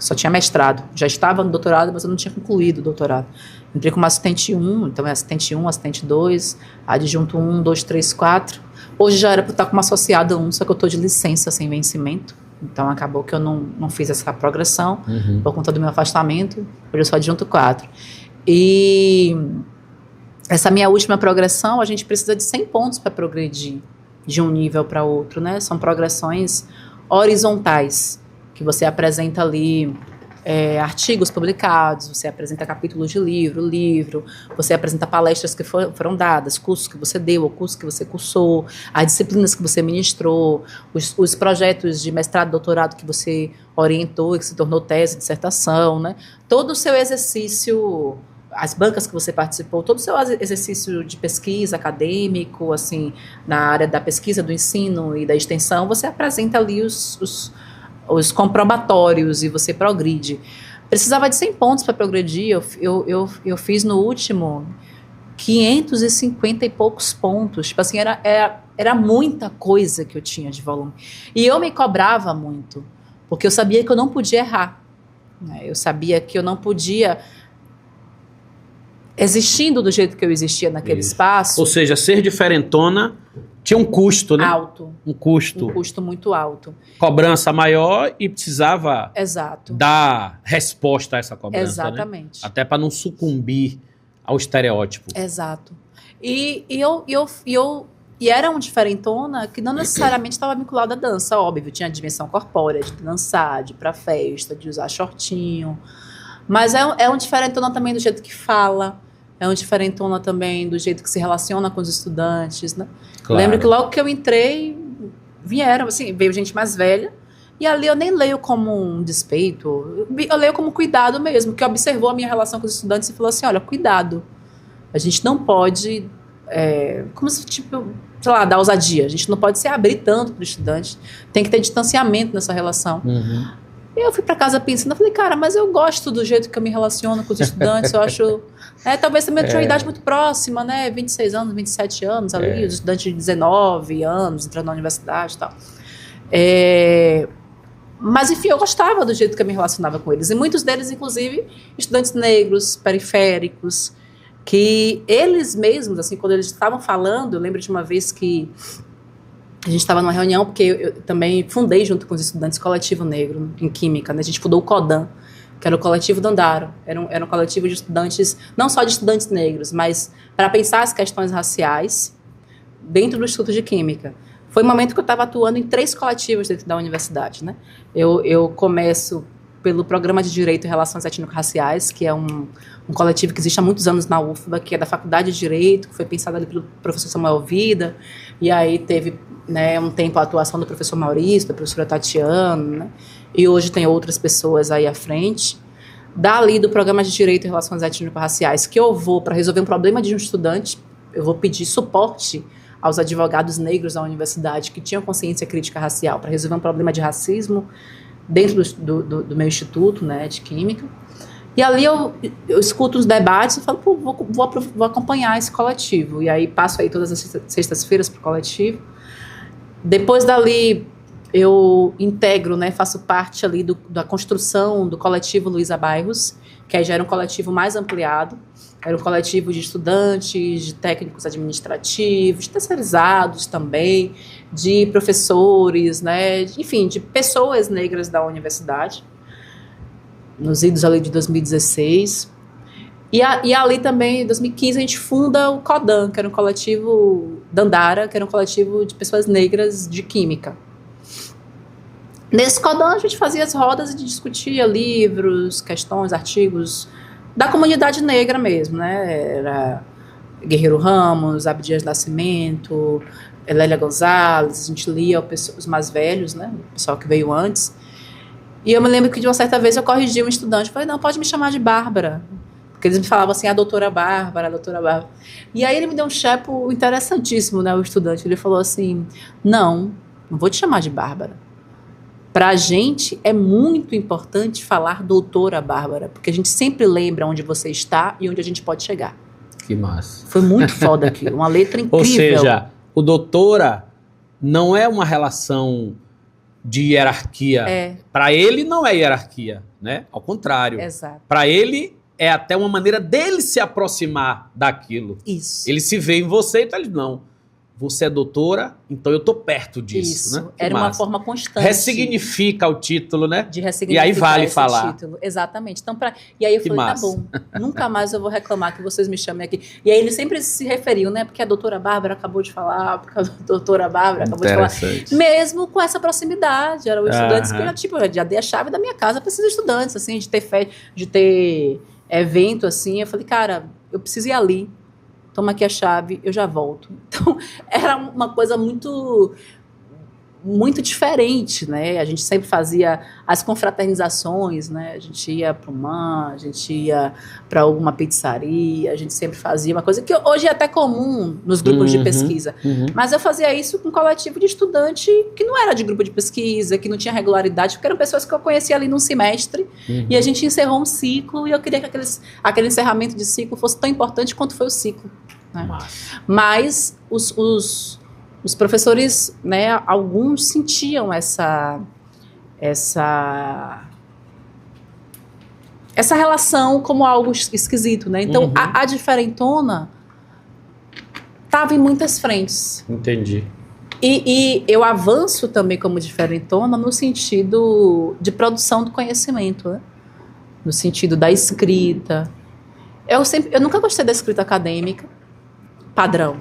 B: Só tinha mestrado. Já estava no doutorado, mas eu não tinha concluído o doutorado. Entrei como assistente 1, então é assistente 1, assistente 2, adjunto 1, 2, 3, 4. Hoje já era para estar como associada 1, só que eu estou de licença sem vencimento. Então acabou que eu não fiz essa progressão por conta do meu afastamento. Hoje eu sou adjunto 4. E essa minha última progressão, a gente precisa de 100 pontos para progredir de um nível para outro, né? São progressões horizontais, que você apresenta ali artigos publicados, você apresenta capítulos de livro, você apresenta palestras que foram dadas, cursos que você deu, ou cursos que você cursou, as disciplinas que você ministrou, os projetos de mestrado, doutorado que você orientou e que se tornou tese, dissertação, né? Todo o seu exercício, as bancas que você participou, todo o seu exercício de pesquisa acadêmico, assim, na área da pesquisa, do ensino e da extensão, você apresenta ali os comprobatórios e você progride. Precisava de 100 pontos para progredir. Eu fiz no último 550 e poucos pontos. Tipo assim, era muita coisa que eu tinha de volume. E eu me cobrava muito, porque eu sabia que eu não podia errar, né? Eu sabia que eu não podia, existindo do jeito que eu existia naquele espaço.
A: Ou seja, ser diferentona tinha um custo, né?
B: Alto.
A: Um custo muito
B: alto.
A: Cobrança maior e precisava
B: Exato.
A: dar resposta a essa cobrança.
B: Exatamente.
A: Né? Até para não sucumbir ao estereótipo.
B: Exato. E era um diferentona que não necessariamente estava vinculado à dança, óbvio. Tinha a dimensão corpórea, de dançar, de ir pra festa, de usar shortinho. Mas é um diferentona também do jeito que fala. É um diferentona também do jeito que se relaciona com os estudantes, né? Claro. Lembro que logo que eu entrei, veio gente mais velha, e ali eu nem leio como um despeito, eu leio como cuidado mesmo, que observou a minha relação com os estudantes e falou assim, olha, cuidado, a gente não pode, como se, tipo, sei lá, dar ousadia, a gente não pode se abrir tanto para o estudante, tem que ter distanciamento nessa relação. E eu fui para casa pensando, eu falei, cara, mas eu gosto do jeito que eu me relaciono com os estudantes, eu acho, talvez também eu tinha uma idade muito próxima, né, 26 anos, 27 anos ali, os estudantes de 19 anos, entrando na universidade e tal. Mas, enfim, eu gostava do jeito que eu me relacionava com eles, e muitos deles, inclusive, estudantes negros, periféricos, que eles mesmos, assim, quando eles estavam falando, eu lembro de uma vez que a gente estava numa reunião, porque eu também fundei junto com os estudantes Coletivo Negro em Química, né? A gente fundou o CODAN,
C: que era o Coletivo Dandara. Era um coletivo de estudantes, não só de estudantes negros, mas para pensar as questões raciais dentro do Instituto de Química. Foi um momento que eu estava atuando em 3 coletivos dentro da universidade, né? Eu começo pelo Programa de Direito e Relações Étnico-Raciais, que é um coletivo que existe há muitos anos na UFBA, que é da Faculdade de Direito, que foi pensado ali pelo professor Samuel Vida, e aí teve, né, um tempo a atuação do professor Maurício, da professora Tatiana, né? E hoje tem outras pessoas aí à frente. Dali do Programa de Direito e Relações Étnico-Raciais, que eu vou, para resolver um problema de um estudante, eu vou pedir suporte aos advogados negros da universidade que tinham consciência crítica racial para resolver um problema de racismo dentro do meu instituto, né, de Química. E ali eu escuto os debates e falo, pô, vou acompanhar esse coletivo. E aí passo aí todas as sextas-feiras para o coletivo. Depois dali eu integro, né, faço parte ali da construção do coletivo Luísa Bairros, que aí já era um coletivo mais ampliado. Era um coletivo de estudantes, de técnicos administrativos, de terceirizados também, de professores, né? Enfim, de pessoas negras da universidade, nos idos ali de 2016. E ali também, em 2015, a gente funda o CODAN, que era um coletivo Dandara, que era um coletivo de pessoas negras de Química. Nesse CODAN, a gente fazia as rodas e discutia livros, questões, artigos da comunidade negra mesmo, né? Era Guerreiro Ramos, Abdias Nascimento, Lélia Gonzalez, a gente lia os mais velhos, né? O pessoal que veio antes. E eu me lembro que de uma certa vez eu corrigi um estudante, falei, não, pode me chamar de Bárbara. Porque eles me falavam assim, a doutora Bárbara, a doutora Bárbara. E aí ele me deu um chepo interessantíssimo, né? O estudante, ele falou assim, não vou te chamar de Bárbara. Para a gente é muito importante falar doutora Bárbara, porque a gente sempre lembra onde você está e onde a gente pode chegar.
A: Que massa.
C: Foi muito foda aquilo, uma letra incrível.
A: Ou seja, o doutora não é uma relação de hierarquia. Para ele não é hierarquia, né? Ao contrário.
C: Exato.
A: Para ele é até uma maneira dele se aproximar daquilo.
C: Isso.
A: Ele se vê em você, então ele não. Você é doutora, então eu tô perto disso.
C: Isso,
A: né?
C: era uma forma constante.
A: Ressignifica o título, né?
C: De ressignificar
A: e aí vale
C: esse
A: falar.
C: título. Exatamente. Então, e aí eu falei, tá bom, nunca mais eu vou reclamar que vocês me chamem aqui. E aí eles sempre se referiam, né? Porque a doutora Bárbara acabou de falar, porque a doutora Bárbara acabou de falar. Mesmo com essa proximidade. Eram estudantes que eu já dei a chave da minha casa para esses estudantes, assim, de ter evento, assim. Eu falei, cara, eu preciso ir ali. Toma aqui a chave, eu já volto. Então, era uma coisa muito, muito diferente, né? A gente sempre fazia as confraternizações, né? A gente ia para o MAN, a gente ia para alguma pizzaria, a gente sempre fazia uma coisa que hoje é até comum nos grupos de pesquisa. Mas eu fazia isso com um coletivo de estudante que não era de grupo de pesquisa, que não tinha regularidade, porque eram pessoas que eu conhecia ali num semestre, e a gente encerrou um ciclo, e eu queria que aquele encerramento de ciclo fosse tão importante quanto foi o ciclo. Né? Mas os professores, né, alguns sentiam essa relação como algo esquisito, né? Então a diferentona estava em muitas frentes.
A: Entendi.
C: E eu avanço também como diferentona no sentido de produção do conhecimento, né? No sentido da escrita. Eu nunca gostei da escrita acadêmica padrão.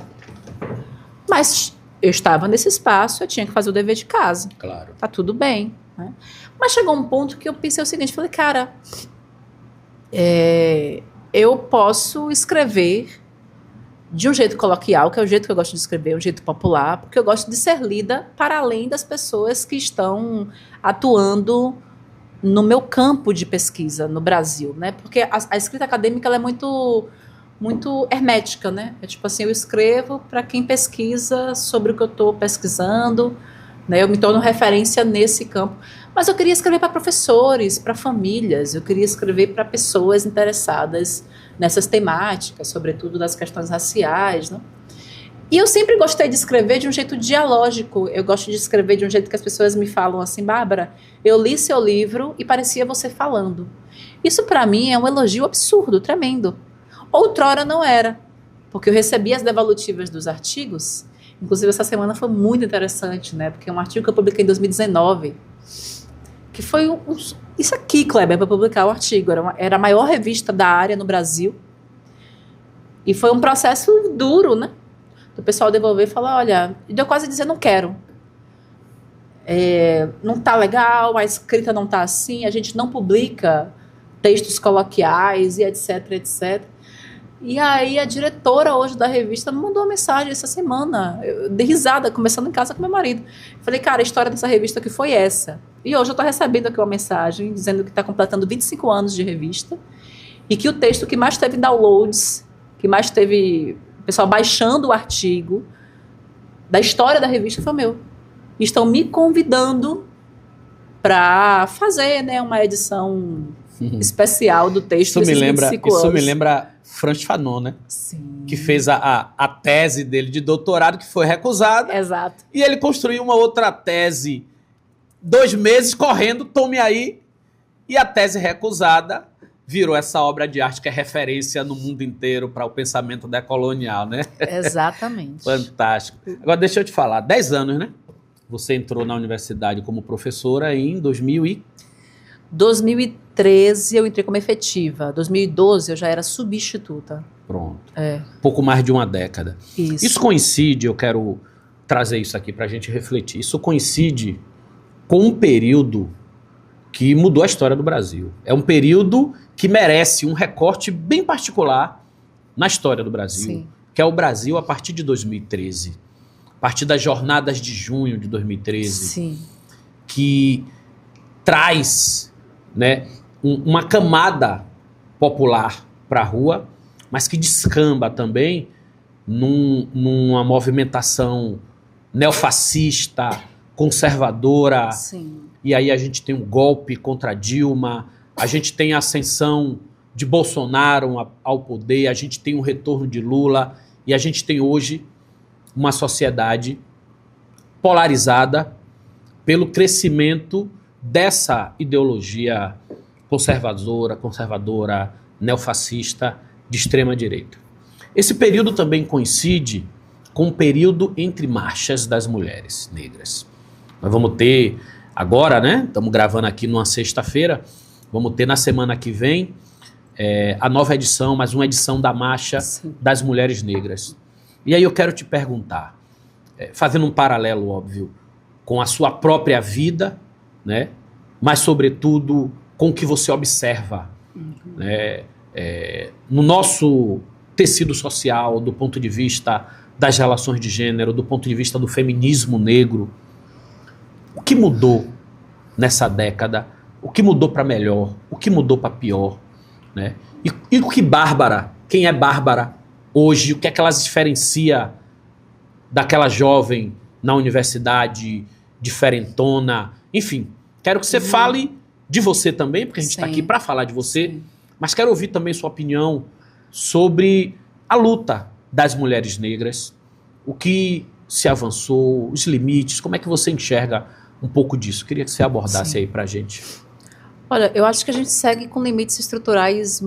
C: Mas eu estava nesse espaço, eu tinha que fazer o dever de casa.
A: Claro.
C: Tá tudo bem. Né? Mas chegou um ponto que eu pensei o seguinte, falei, cara, eu posso escrever de um jeito coloquial, que é o jeito que eu gosto de escrever, um jeito popular, porque eu gosto de ser lida para além das pessoas que estão atuando no meu campo de pesquisa no Brasil, né? Porque a escrita acadêmica ela é muito hermética, né? É tipo assim, eu escrevo para quem pesquisa sobre o que eu estou pesquisando, né? Eu me torno referência nesse campo. Mas eu queria escrever para professores, para famílias, eu queria escrever para pessoas interessadas nessas temáticas, sobretudo das questões raciais, né? E eu sempre gostei de escrever de um jeito dialógico. Eu gosto de escrever de um jeito que as pessoas me falam assim, Bárbara, eu li seu livro e parecia você falando. Isso para mim é um elogio absurdo, tremendo. Outrora não era, porque eu recebia as devolutivas dos artigos, inclusive essa semana foi muito interessante, né? Porque é um artigo que eu publiquei em 2019, que foi isso aqui, Kleber, para publicar o artigo. Era a maior revista da área no Brasil. E foi um processo duro, né? Do pessoal devolver e falar, olha, deu quase dizer, não quero. Não tá legal, a escrita não tá assim, a gente não publica textos coloquiais e etc, etc. E aí a diretora hoje da revista me mandou uma mensagem essa semana, eu dei risada, conversando em casa com meu marido. Falei, cara, a história dessa revista que foi essa. E hoje eu tô recebendo aqui uma mensagem dizendo que está completando 25 anos de revista e que o texto que mais teve downloads, que mais teve pessoal baixando o artigo da história da revista foi o meu. E estão me convidando para fazer, né, uma edição especial do texto desses 25 anos.
A: Isso me lembra Frantz Fanon, né?
C: Sim.
A: Que fez a tese dele de doutorado, que foi recusada.
C: Exato.
A: E ele construiu uma outra tese, 2 meses correndo, tome aí. E a tese recusada virou essa obra de arte que é referência no mundo inteiro para o pensamento decolonial, né?
C: Exatamente.
A: Fantástico. Agora, deixa eu te falar, 10 anos, né? Você entrou na universidade como professora em
C: 2013 eu entrei como efetiva. 2012 eu já era substituta.
A: Pronto. Pouco mais de uma década. Isso coincide, eu quero trazer isso aqui para a gente refletir, isso coincide com um período que mudou a história do Brasil. É um período que merece um recorte bem particular na história do Brasil,
C: Sim.
A: que é o Brasil a partir de 2013. A partir das jornadas de junho de 2013.
C: Sim.
A: Que traz, né, uma camada popular para a rua, mas que descamba também numa movimentação neofascista, conservadora.
C: Sim.
A: E aí a gente tem um golpe contra Dilma, a gente tem a ascensão de Bolsonaro ao poder, a gente tem o retorno de Lula, e a gente tem hoje uma sociedade polarizada pelo crescimento dessa ideologia conservadora, neofascista, de extrema direita. Esse período também coincide com o período entre marchas das mulheres negras. Nós vamos ter agora, né? Estamos gravando aqui numa sexta-feira, vamos ter na semana que vem a nova edição, mais uma edição da Marcha
C: Sim.
A: das Mulheres Negras. E aí eu quero te perguntar, fazendo um paralelo, óbvio, com a sua própria vida, né? Mas, sobretudo, com o que você observa, né? No nosso tecido social, do ponto de vista das relações de gênero, do ponto de vista do feminismo negro. O que mudou nessa década? O que mudou para melhor? O que mudou para pior? Né? E o que Bárbara, quem é Bárbara hoje, o que é que ela se diferencia daquela jovem na universidade, diferentona? Enfim, quero que você fale de você também, porque a gente está aqui para falar de você,
C: Sim.
A: mas quero ouvir também sua opinião sobre a luta das mulheres negras, o que se avançou, os limites, como é que você enxerga um pouco disso? Queria que você abordasse
C: Sim.
A: aí pra gente.
C: Olha, eu acho que a gente segue com limites estruturais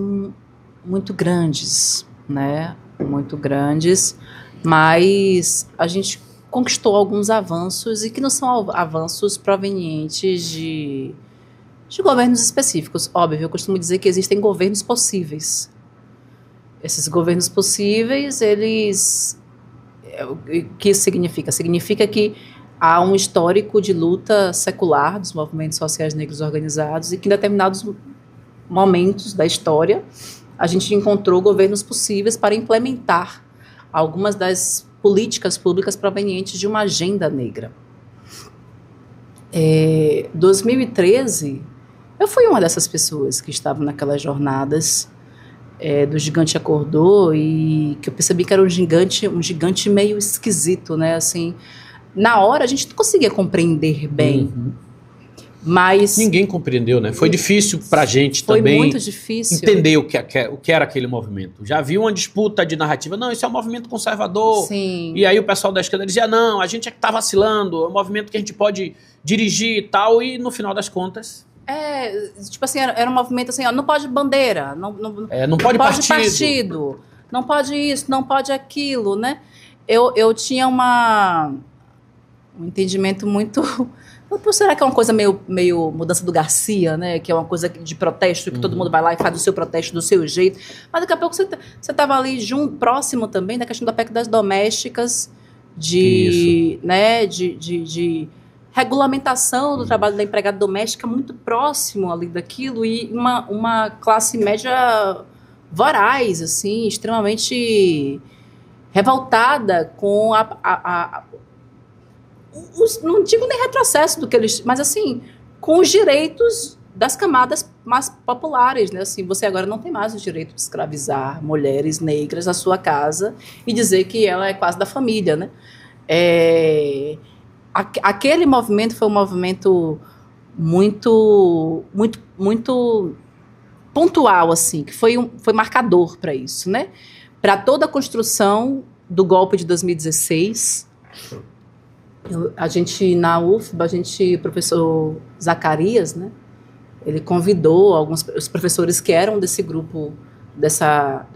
C: muito grandes, né? Muito grandes, mas a gente conquistou alguns avanços e que não são avanços provenientes de governos específicos. Óbvio, eu costumo dizer que existem governos possíveis. Esses governos possíveis, eles... O que isso significa? Significa que há um histórico de luta secular dos movimentos sociais negros organizados e que em determinados momentos da história a gente encontrou governos possíveis para implementar algumas das políticas públicas provenientes de uma agenda negra. 2013, eu fui uma dessas pessoas que estavam naquelas jornadas do Gigante Acordou e que eu percebi que era um gigante meio esquisito, né? Assim, na hora a gente não conseguia compreender bem, mas...
A: Ninguém compreendeu, né? Foi difícil pra gente
C: foi
A: também
C: muito difícil
A: entender o que era aquele movimento. Já havia uma disputa de narrativa, não, isso é um movimento conservador.
C: Sim.
A: E aí o pessoal da esquerda dizia, não, a gente é que tá vacilando, é um movimento que a gente pode dirigir e tal, e no final das contas...
C: tipo assim, era um movimento assim, ó, não pode bandeira, não
A: pode
C: partido, não pode isso, não pode aquilo, né? Eu tinha um entendimento muito Ou será que é uma coisa meio mudança do Garcia, né? Que é uma coisa de protesto, que todo mundo vai lá e faz o seu protesto do seu jeito. Mas daqui a pouco você estava ali próximo também da questão da PEC das domésticas, de regulamentação do trabalho da empregada doméstica, muito próximo ali daquilo, e uma classe média voraz, assim, extremamente revoltada com não digo nem retrocesso do que eles, mas assim, com os direitos das camadas mais populares, né? Assim, você agora não tem mais o direito de escravizar mulheres negras na sua casa e dizer que ela é quase da família, né? Aquele movimento foi um movimento muito pontual, assim, que foi marcador para isso, né? Para toda a construção do golpe de 2016. A gente, na UFBA, o professor Zacarias, né? Ele convidou os professores que eram desse grupo,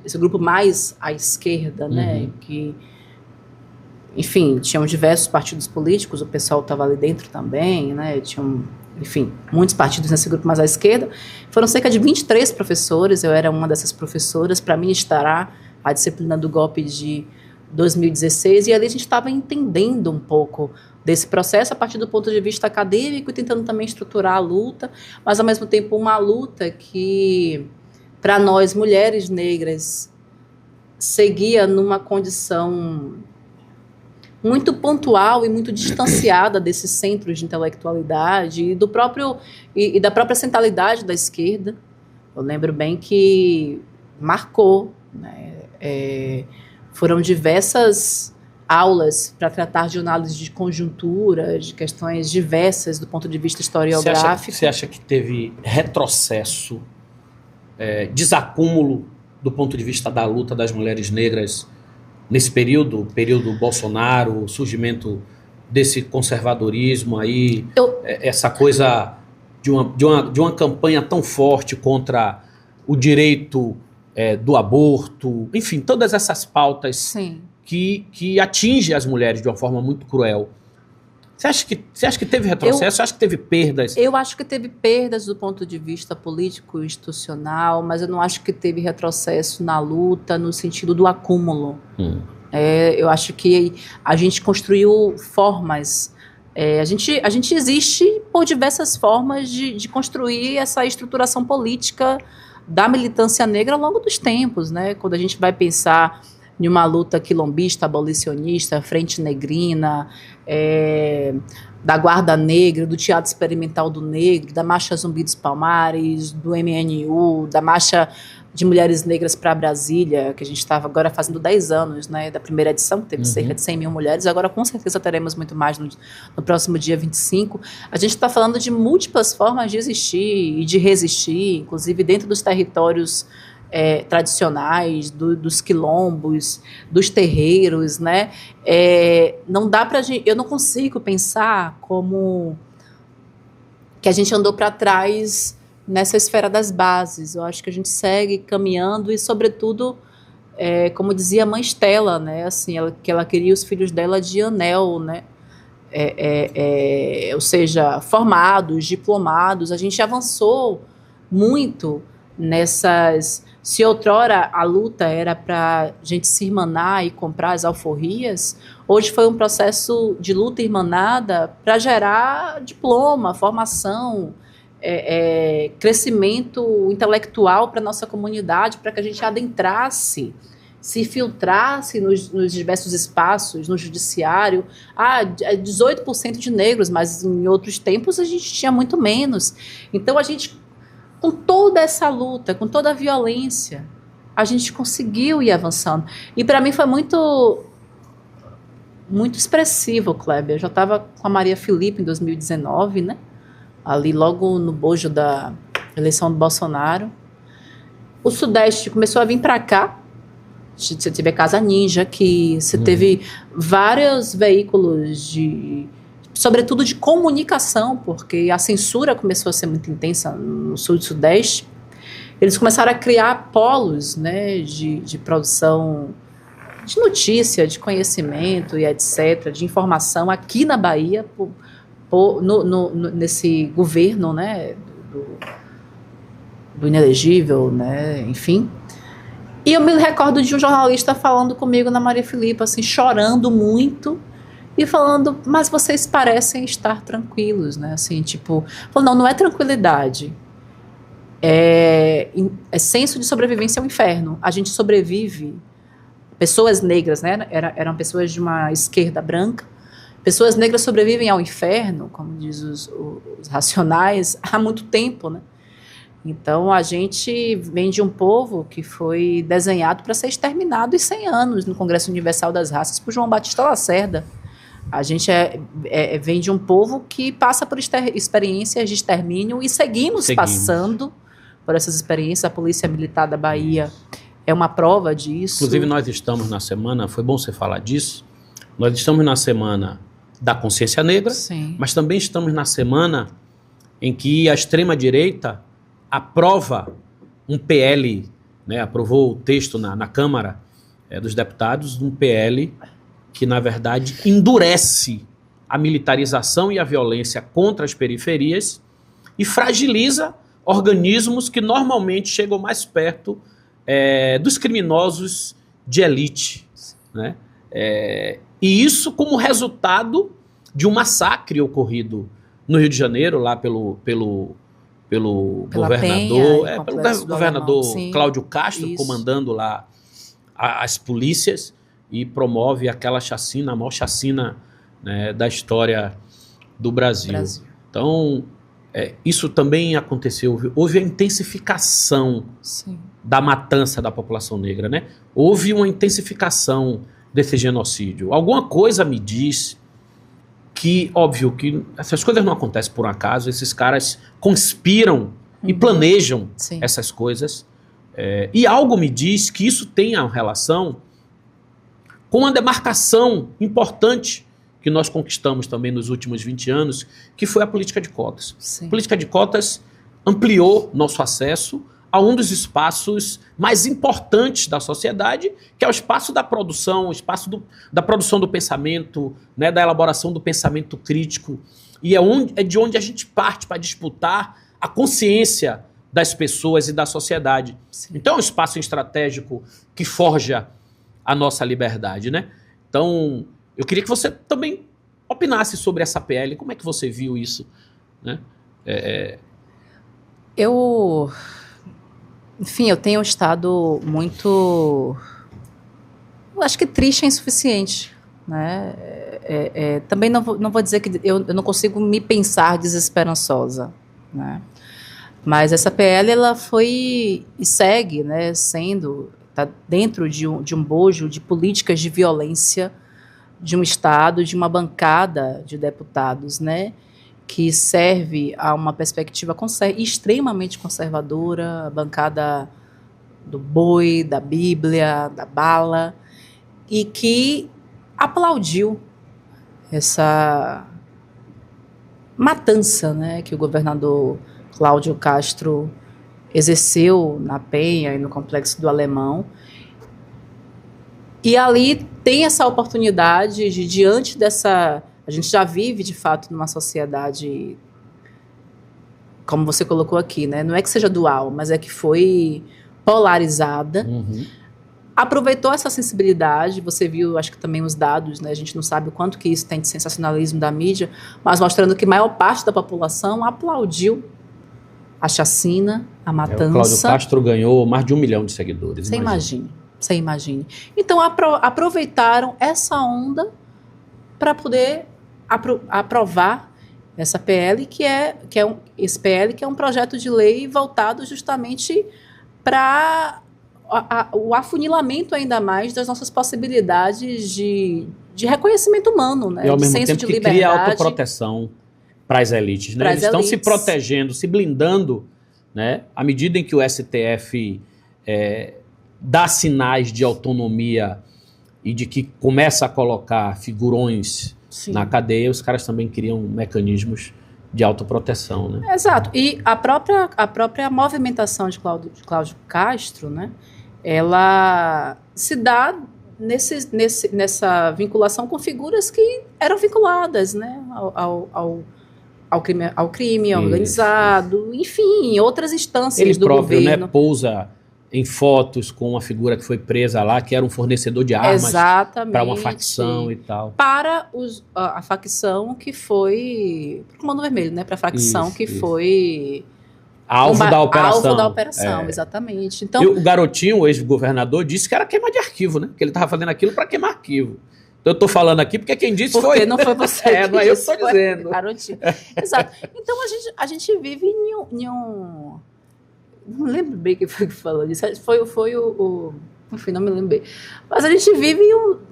C: esse grupo mais à esquerda, né? Que, enfim, tinham diversos partidos políticos, o pessoal estava ali dentro também, né? Tinham, enfim, muitos partidos nesse grupo mais à esquerda. Foram cerca de 23 professores, eu era uma dessas professoras, para ministrar a disciplina do golpe de 2016, e ali a gente estava entendendo um pouco desse processo a partir do ponto de vista acadêmico e tentando também estruturar a luta, mas ao mesmo tempo uma luta que, para nós mulheres negras, seguia numa condição muito pontual e muito distanciada desses centros de intelectualidade e da própria centralidade da esquerda. Eu lembro bem que marcou, né? Foram diversas aulas para tratar de análise de conjuntura, de questões diversas do ponto de vista historiográfico.
A: Você acha que teve retrocesso, desacúmulo do ponto de vista da luta das mulheres negras nesse período Bolsonaro, o surgimento desse conservadorismo aí, essa coisa de uma campanha tão forte contra o direito do aborto, enfim, todas essas pautas
C: Sim.
A: que atingem as mulheres de uma forma muito cruel. Você acha que teve retrocesso? Você acha que teve perdas?
C: Eu acho que teve perdas do ponto de vista político e institucional, mas eu não acho que teve retrocesso na luta no sentido do acúmulo. Eu acho que a gente construiu formas. A gente existe por diversas formas de construir essa estruturação política da militância negra ao longo dos tempos, né? Quando a gente vai pensar em uma luta quilombista, abolicionista, frente negrina, da Guarda Negra, do Teatro Experimental do Negro, da Marcha Zumbi dos Palmares, do MNU, da Marcha de Mulheres Negras para Brasília, que a gente estava agora fazendo 10 anos, né, da primeira edição, teve cerca de 100 mil mulheres, agora com certeza teremos muito mais no próximo dia 25. A gente está falando de múltiplas formas de existir e de resistir, inclusive dentro dos territórios tradicionais, dos quilombos, dos terreiros, né? Não dá pra gente, eu não consigo pensar como que a gente andou para trás nessa esfera das bases. Eu acho que a gente segue caminhando e, sobretudo, como dizia a mãe Estela, né? Assim, que ela queria os filhos dela de anel, né? Ou seja, formados, diplomados. A gente avançou muito nessas. Se outrora a luta era para a gente se irmanar e comprar as alforrias, hoje foi um processo de luta irmanada para gerar diploma, formação, crescimento intelectual para a nossa comunidade, para que a gente adentrasse, se filtrasse nos diversos espaços, no judiciário. 18% de negros, mas em outros tempos a gente tinha muito menos. Então a gente, com toda essa luta, com toda a violência, a gente conseguiu ir avançando. E para mim foi muito expressivo, Kleber. Eu já estava com a Maria Filipe em 2019, né? Ali logo no bojo da eleição do Bolsonaro. O Sudeste começou a vir para cá. Você teve a Casa Ninja aqui, você teve vários veículos sobretudo de comunicação, porque a censura começou a ser muito intensa no Sul e Sudeste. Eles começaram a criar polos, né, de produção de notícia, de conhecimento e etc., de informação aqui na Bahia,
B: nesse governo, né, do inelegível, né, enfim. E eu me recordo de um jornalista falando comigo na Maria Filipa, assim, chorando muito e falando, mas vocês parecem estar tranquilos, né, assim, tipo, falando, não é tranquilidade, é senso de sobrevivência ao inferno. A gente sobrevive, pessoas negras, né, eram pessoas de uma esquerda branca, pessoas negras sobrevivem ao inferno, como diz os racionais, há muito tempo, né? Então, a gente vem de um povo que foi desenhado para ser exterminado em 100 anos no Congresso Universal das Raças por João Batista Lacerda. A gente vem de um povo que passa por experiências de extermínio e seguimos passando por essas experiências. A Polícia Militar da Bahia é uma prova disso.
A: Inclusive, nós estamos na semana, foi bom você falar disso, nós estamos na semana da consciência negra,
B: sim,
A: mas também estamos na semana em que a extrema-direita aprova um PL, né, aprovou o texto na Câmara dos Deputados, um PL que, na verdade, endurece a militarização e a violência contra as periferias e fragiliza organismos que normalmente chegam mais perto dos criminosos de elite, né? E isso como resultado de um massacre ocorrido no Rio de Janeiro, lá pelo governador Cláudio Castro, isso, comandando lá as polícias, e promove aquela chacina, a maior chacina, né, da história do Brasil. Então, isso também aconteceu. Houve a intensificação, sim, da matança da população negra, né? Houve uma intensificação desse genocídio. Alguma coisa me diz que, óbvio, que essas coisas não acontecem por acaso, esses caras conspiram e planejam, sim, essas coisas. E algo me diz que isso tem uma relação com uma demarcação importante que nós conquistamos também nos últimos 20 anos, que foi a política de cotas. Sim. A política de cotas ampliou nosso acesso a um dos espaços mais importantes da sociedade, que é o espaço da produção, o espaço da produção do pensamento, né, da elaboração do pensamento crítico, e é de onde a gente parte para disputar a consciência das pessoas e da sociedade. Sim. Então é um espaço estratégico que forja a nossa liberdade, né? Então, eu queria que você também opinasse sobre essa PL, como é que você viu isso, né?
B: Enfim, eu tenho estado muito, eu acho que triste é insuficiente, né? Também não vou dizer que eu não consigo me pensar desesperançosa, né? Mas essa PL, ela foi e segue, né, está dentro de um bojo de políticas de violência de um Estado, de uma bancada de deputados, né, que serve a uma perspectiva extremamente conservadora, a bancada do boi, da Bíblia, da bala, e que aplaudiu essa matança, né, que o governador Cláudio Castro exerceu na Penha e no Complexo do Alemão. E ali tem essa oportunidade de, diante dessa... A gente já vive, de fato, numa sociedade, como você colocou aqui, né? Não é que seja dual, mas é que foi polarizada. Uhum. Aproveitou essa sensibilidade, você viu, acho que também os dados, né? A gente não sabe o quanto que isso tem de sensacionalismo da mídia, mas mostrando que a maior parte da população aplaudiu a chacina, a matança.
A: O Cláudio Castro ganhou mais de 1 milhão de seguidores.
B: Você imagine. Então, aproveitaram essa onda para poder aprovar essa PL, esse PL que é um projeto de lei voltado justamente para o afunilamento ainda mais das nossas possibilidades de reconhecimento humano, né?
A: E ao mesmo tempo que cria autoproteção para as elites, né? Eles estão se protegendo, se blindando, né? À medida em que o STF dá sinais de autonomia e de que começa a colocar figurões, sim, na cadeia, os caras também criam mecanismos de autoproteção, né?
B: Exato. E a própria movimentação de Cláudio Castro, né? Ela se dá nessa vinculação com figuras que eram vinculadas, né,
C: ao crime organizado, enfim, outras instâncias
A: Ele
C: do
A: próprio,
C: governo.
A: né, pousa em fotos com uma figura que foi presa lá, que era um fornecedor de armas para uma facção e tal.
C: Para a facção que foi... Para o Comando Vermelho, né? Para a facção que foi...
A: Alvo da operação.
C: Alvo da operação, exatamente. Então,
A: e o garotinho, o ex-governador, disse que era queima de arquivo, né? Que ele estava fazendo aquilo para queimar arquivo. Então eu estou falando aqui porque quem disse foi...
C: Porque não foi você.
A: Não é eu que estou dizendo.
C: Garotinho. Exato. Então a gente vive em um... Não lembro bem quem foi que falou disso. Foi o enfim, não me lembrei. Mas a gente vive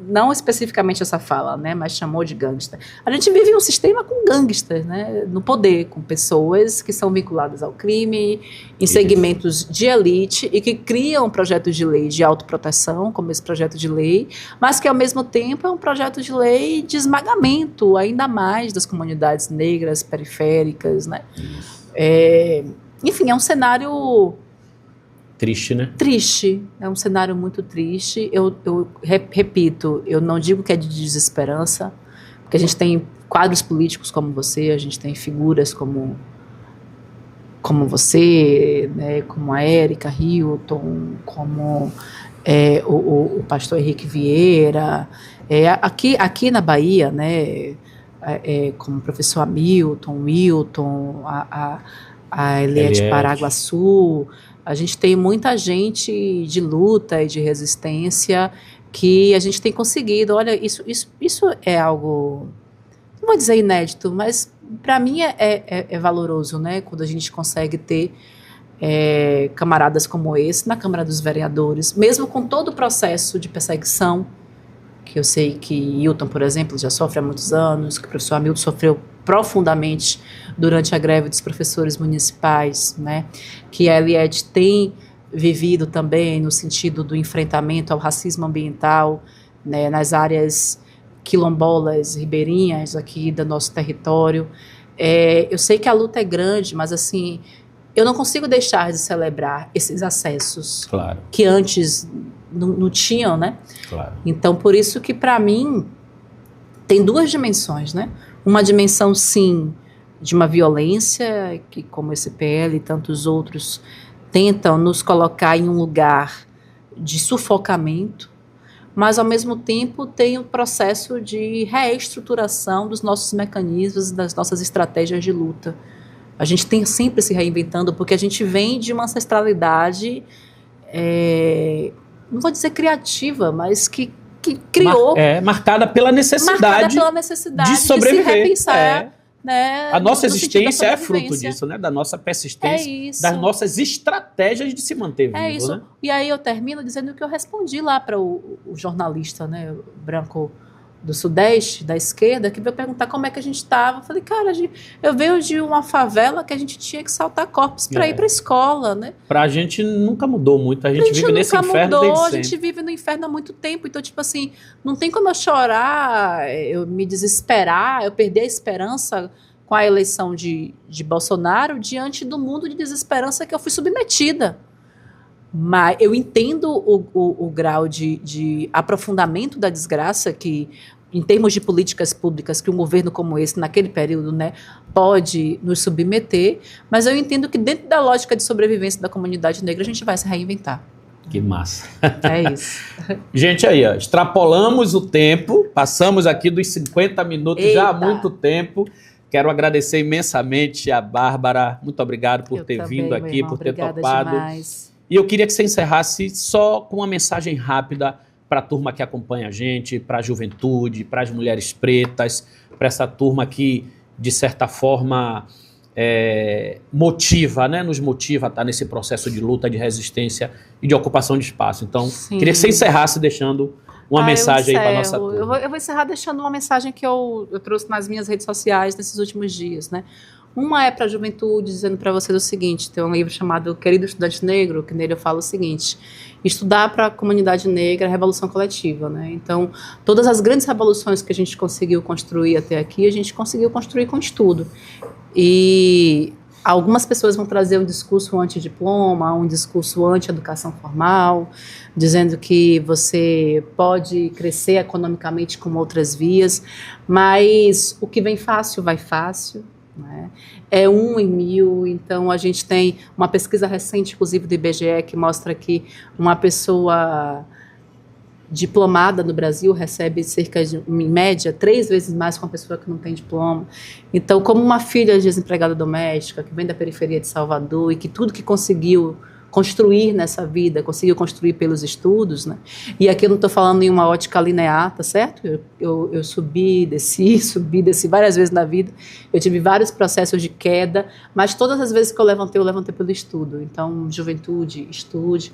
C: não especificamente essa fala, né? Mas chamou de gangster. A gente vive em um sistema com gangsters, né? No poder, com pessoas que são vinculadas ao crime, em segmentos de elite e que criam projetos de lei de autoproteção, como esse projeto de lei, mas que ao mesmo tempo é um projeto de lei de esmagamento ainda mais das comunidades negras, periféricas, né? Enfim, é um cenário
A: triste, né?
C: Triste, é um cenário muito triste. Eu repito, eu não digo que é de desesperança, porque a gente tem quadros políticos como você, a gente tem figuras como você, né, como a Érica Hilton, como o pastor Henrique Vieira, aqui na Bahia, né, como o professor Hamilton, Wilton, a Eliette Paraguaçu. A gente tem muita gente de luta e de resistência que a gente tem conseguido. Olha, isso é algo, não vou dizer inédito, mas para mim é valoroso, né? Quando a gente consegue ter camaradas como esse na Câmara dos Vereadores, mesmo com todo o processo de perseguição, que eu sei que Hilton, por exemplo, já sofre há muitos anos, que o professor Hamilton sofreu profundamente durante a greve dos professores municipais, né? Que a Eliette tem vivido também no sentido do enfrentamento ao racismo ambiental, né? Nas áreas quilombolas, ribeirinhas aqui do nosso território. Eu sei que a luta é grande, mas assim, eu não consigo deixar de celebrar esses acessos que antes não tinham, né?
A: Claro.
C: Então, por isso que para mim tem duas dimensões, né? Uma dimensão, sim, de uma violência que, como esse PL e tantos outros, tentam nos colocar em um lugar de sufocamento, mas, ao mesmo tempo, tem o processo de reestruturação dos nossos mecanismos, das nossas estratégias de luta. A gente tem sempre se reinventando, porque a gente vem de uma ancestralidade, não vou dizer criativa, mas que criou...
A: marcada pela necessidade de sobreviver.
C: De se repensar, né,
A: a nossa existência é fruto disso, né? Da nossa persistência, das nossas estratégias de se manter vivo.
C: É isso.
A: Né?
C: E aí eu termino dizendo que eu respondi lá para o jornalista, né, branco do Sudeste, da esquerda, que veio perguntar como é que a gente estava. Eu falei, cara, eu venho de uma favela que a gente tinha que saltar corpos para ir para a escola, né?
A: Pra gente nunca mudou muito, a gente vive nesse inferno desde sempre.
C: A gente vive no inferno há muito tempo, então, tipo assim, não tem como eu chorar, eu me desesperar, eu perder a esperança com a eleição de Bolsonaro diante do mundo de desesperança que eu fui submetida. Mas eu entendo o grau de aprofundamento da desgraça que, em termos de políticas públicas, que um governo como esse, naquele período, né, pode nos submeter, mas eu entendo que dentro da lógica de sobrevivência da comunidade negra, a gente vai se reinventar.
A: Que massa.
C: É isso.
A: Gente, aí, ó, extrapolamos o tempo, passamos aqui dos 50 minutos já há muito tempo. Quero agradecer imensamente a Bárbara. Muito obrigado por ter vindo aqui,
C: irmão,
A: por ter
C: obrigada
A: topado.
C: Demais.
A: E eu queria que você encerrasse só com uma mensagem rápida para a turma que acompanha a gente, para a juventude, para as mulheres pretas, para essa turma que, de certa forma, motiva, né? Nos motiva a estar nesse processo de luta, de resistência e de ocupação de espaço. Então, queria que você encerrasse deixando uma mensagem aí para a nossa turma.
C: Eu vou encerrar deixando uma mensagem que eu trouxe nas minhas redes sociais nesses últimos dias, né? Uma é para a juventude, dizendo para vocês o seguinte: tem um livro chamado Querido Estudante Negro, que nele eu falo o seguinte: estudar para a comunidade negra é revolução coletiva, né? Então, todas as grandes revoluções que a gente conseguiu construir até aqui, a gente conseguiu construir com estudo. E algumas pessoas vão trazer um discurso anti-diploma, um discurso anti-educação formal, dizendo que você pode crescer economicamente com outras vias, mas o que vem fácil, vai fácil. né? É 1 em 1000, então a gente tem uma pesquisa recente, inclusive do IBGE, que mostra que uma pessoa diplomada no Brasil recebe cerca de, em média, 3 vezes mais que uma pessoa que não tem diploma. Então, como uma filha de desempregada doméstica, que vem da periferia de Salvador e que tudo que conseguiu construir nessa vida, conseguiu construir pelos estudos, né? E aqui eu não estou falando em uma ótica linear, tá certo? Eu subi, desci várias vezes na vida. Eu tive vários processos de queda, mas todas as vezes que eu levantei pelo estudo. Então, juventude, estude.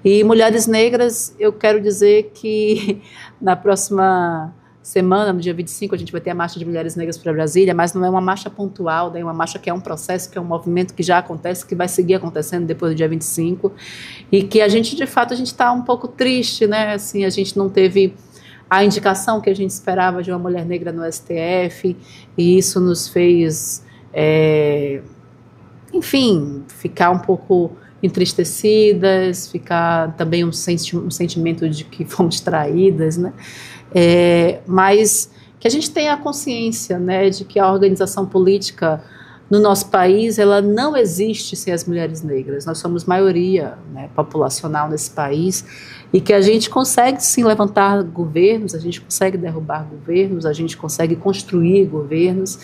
C: E mulheres negras, eu quero dizer que na próxima semana, no dia 25, a gente vai ter a Marcha de Mulheres Negras para Brasília, mas não é uma marcha pontual, é uma marcha que é um processo, que é um movimento que já acontece, que vai seguir acontecendo depois do dia 25, e que a gente, de fato, a gente está um pouco triste, né? Assim, a gente não teve a indicação que a gente esperava de uma mulher negra no STF, e isso nos fez, enfim, ficar um pouco entristecidas, ficar também um sentimento de que fomos traídas, né? Mas que a gente tenha a consciência, né, de que a organização política no nosso país, ela não existe sem as mulheres negras. Nós somos maioria, né, populacional nesse país, e que a gente consegue sim levantar governos, a gente consegue derrubar governos, a gente consegue construir governos,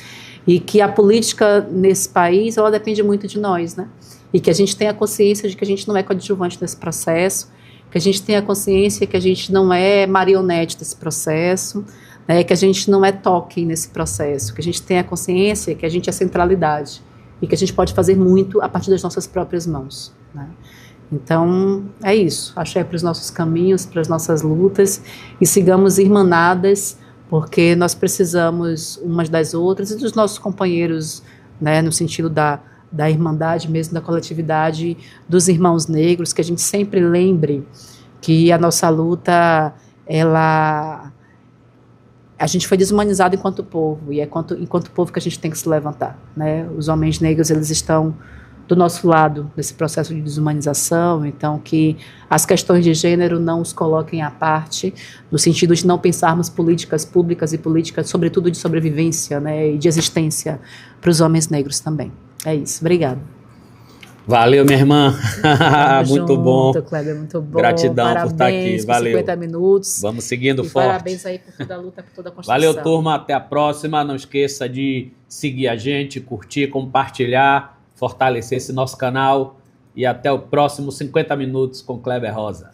C: e que a política nesse país, ela depende muito de nós, né? E que a gente tenha consciência de que a gente não é coadjuvante nesse processo, que a gente tenha consciência que a gente não é marionete desse processo, né, que a gente não é token nesse processo, que a gente tenha consciência que a gente é centralidade e que a gente pode fazer muito a partir das nossas próprias mãos, né? Então, é isso. Axé para os nossos caminhos, para as nossas lutas, e sigamos irmanadas, porque nós precisamos umas das outras e dos nossos companheiros, né, no sentido da irmandade mesmo, da coletividade dos irmãos negros, que a gente sempre lembre que a nossa luta, a gente foi desumanizado enquanto povo, e é enquanto povo que a gente tem que se levantar, né? Os homens negros, eles estão do nosso lado nesse processo de desumanização, então que as questões de gênero não os coloquem à parte, no sentido de não pensarmos políticas públicas e políticas, sobretudo de sobrevivência, né, e de existência para os homens negros também. É isso, obrigada.
A: Valeu, minha irmã. Muito
C: junto,
A: bom.
C: Kleber, muito bom.
A: Gratidão
C: Parabéns
A: por estar aqui. Valeu.
C: 50 minutos.
A: Vamos seguindo
C: e
A: forte.
C: Parabéns aí por toda a luta, por toda a construção.
A: Valeu, turma. Até a próxima. Não esqueça de seguir a gente, curtir, compartilhar, fortalecer esse nosso canal. E até o próximo 50 minutos com Kleber Rosa.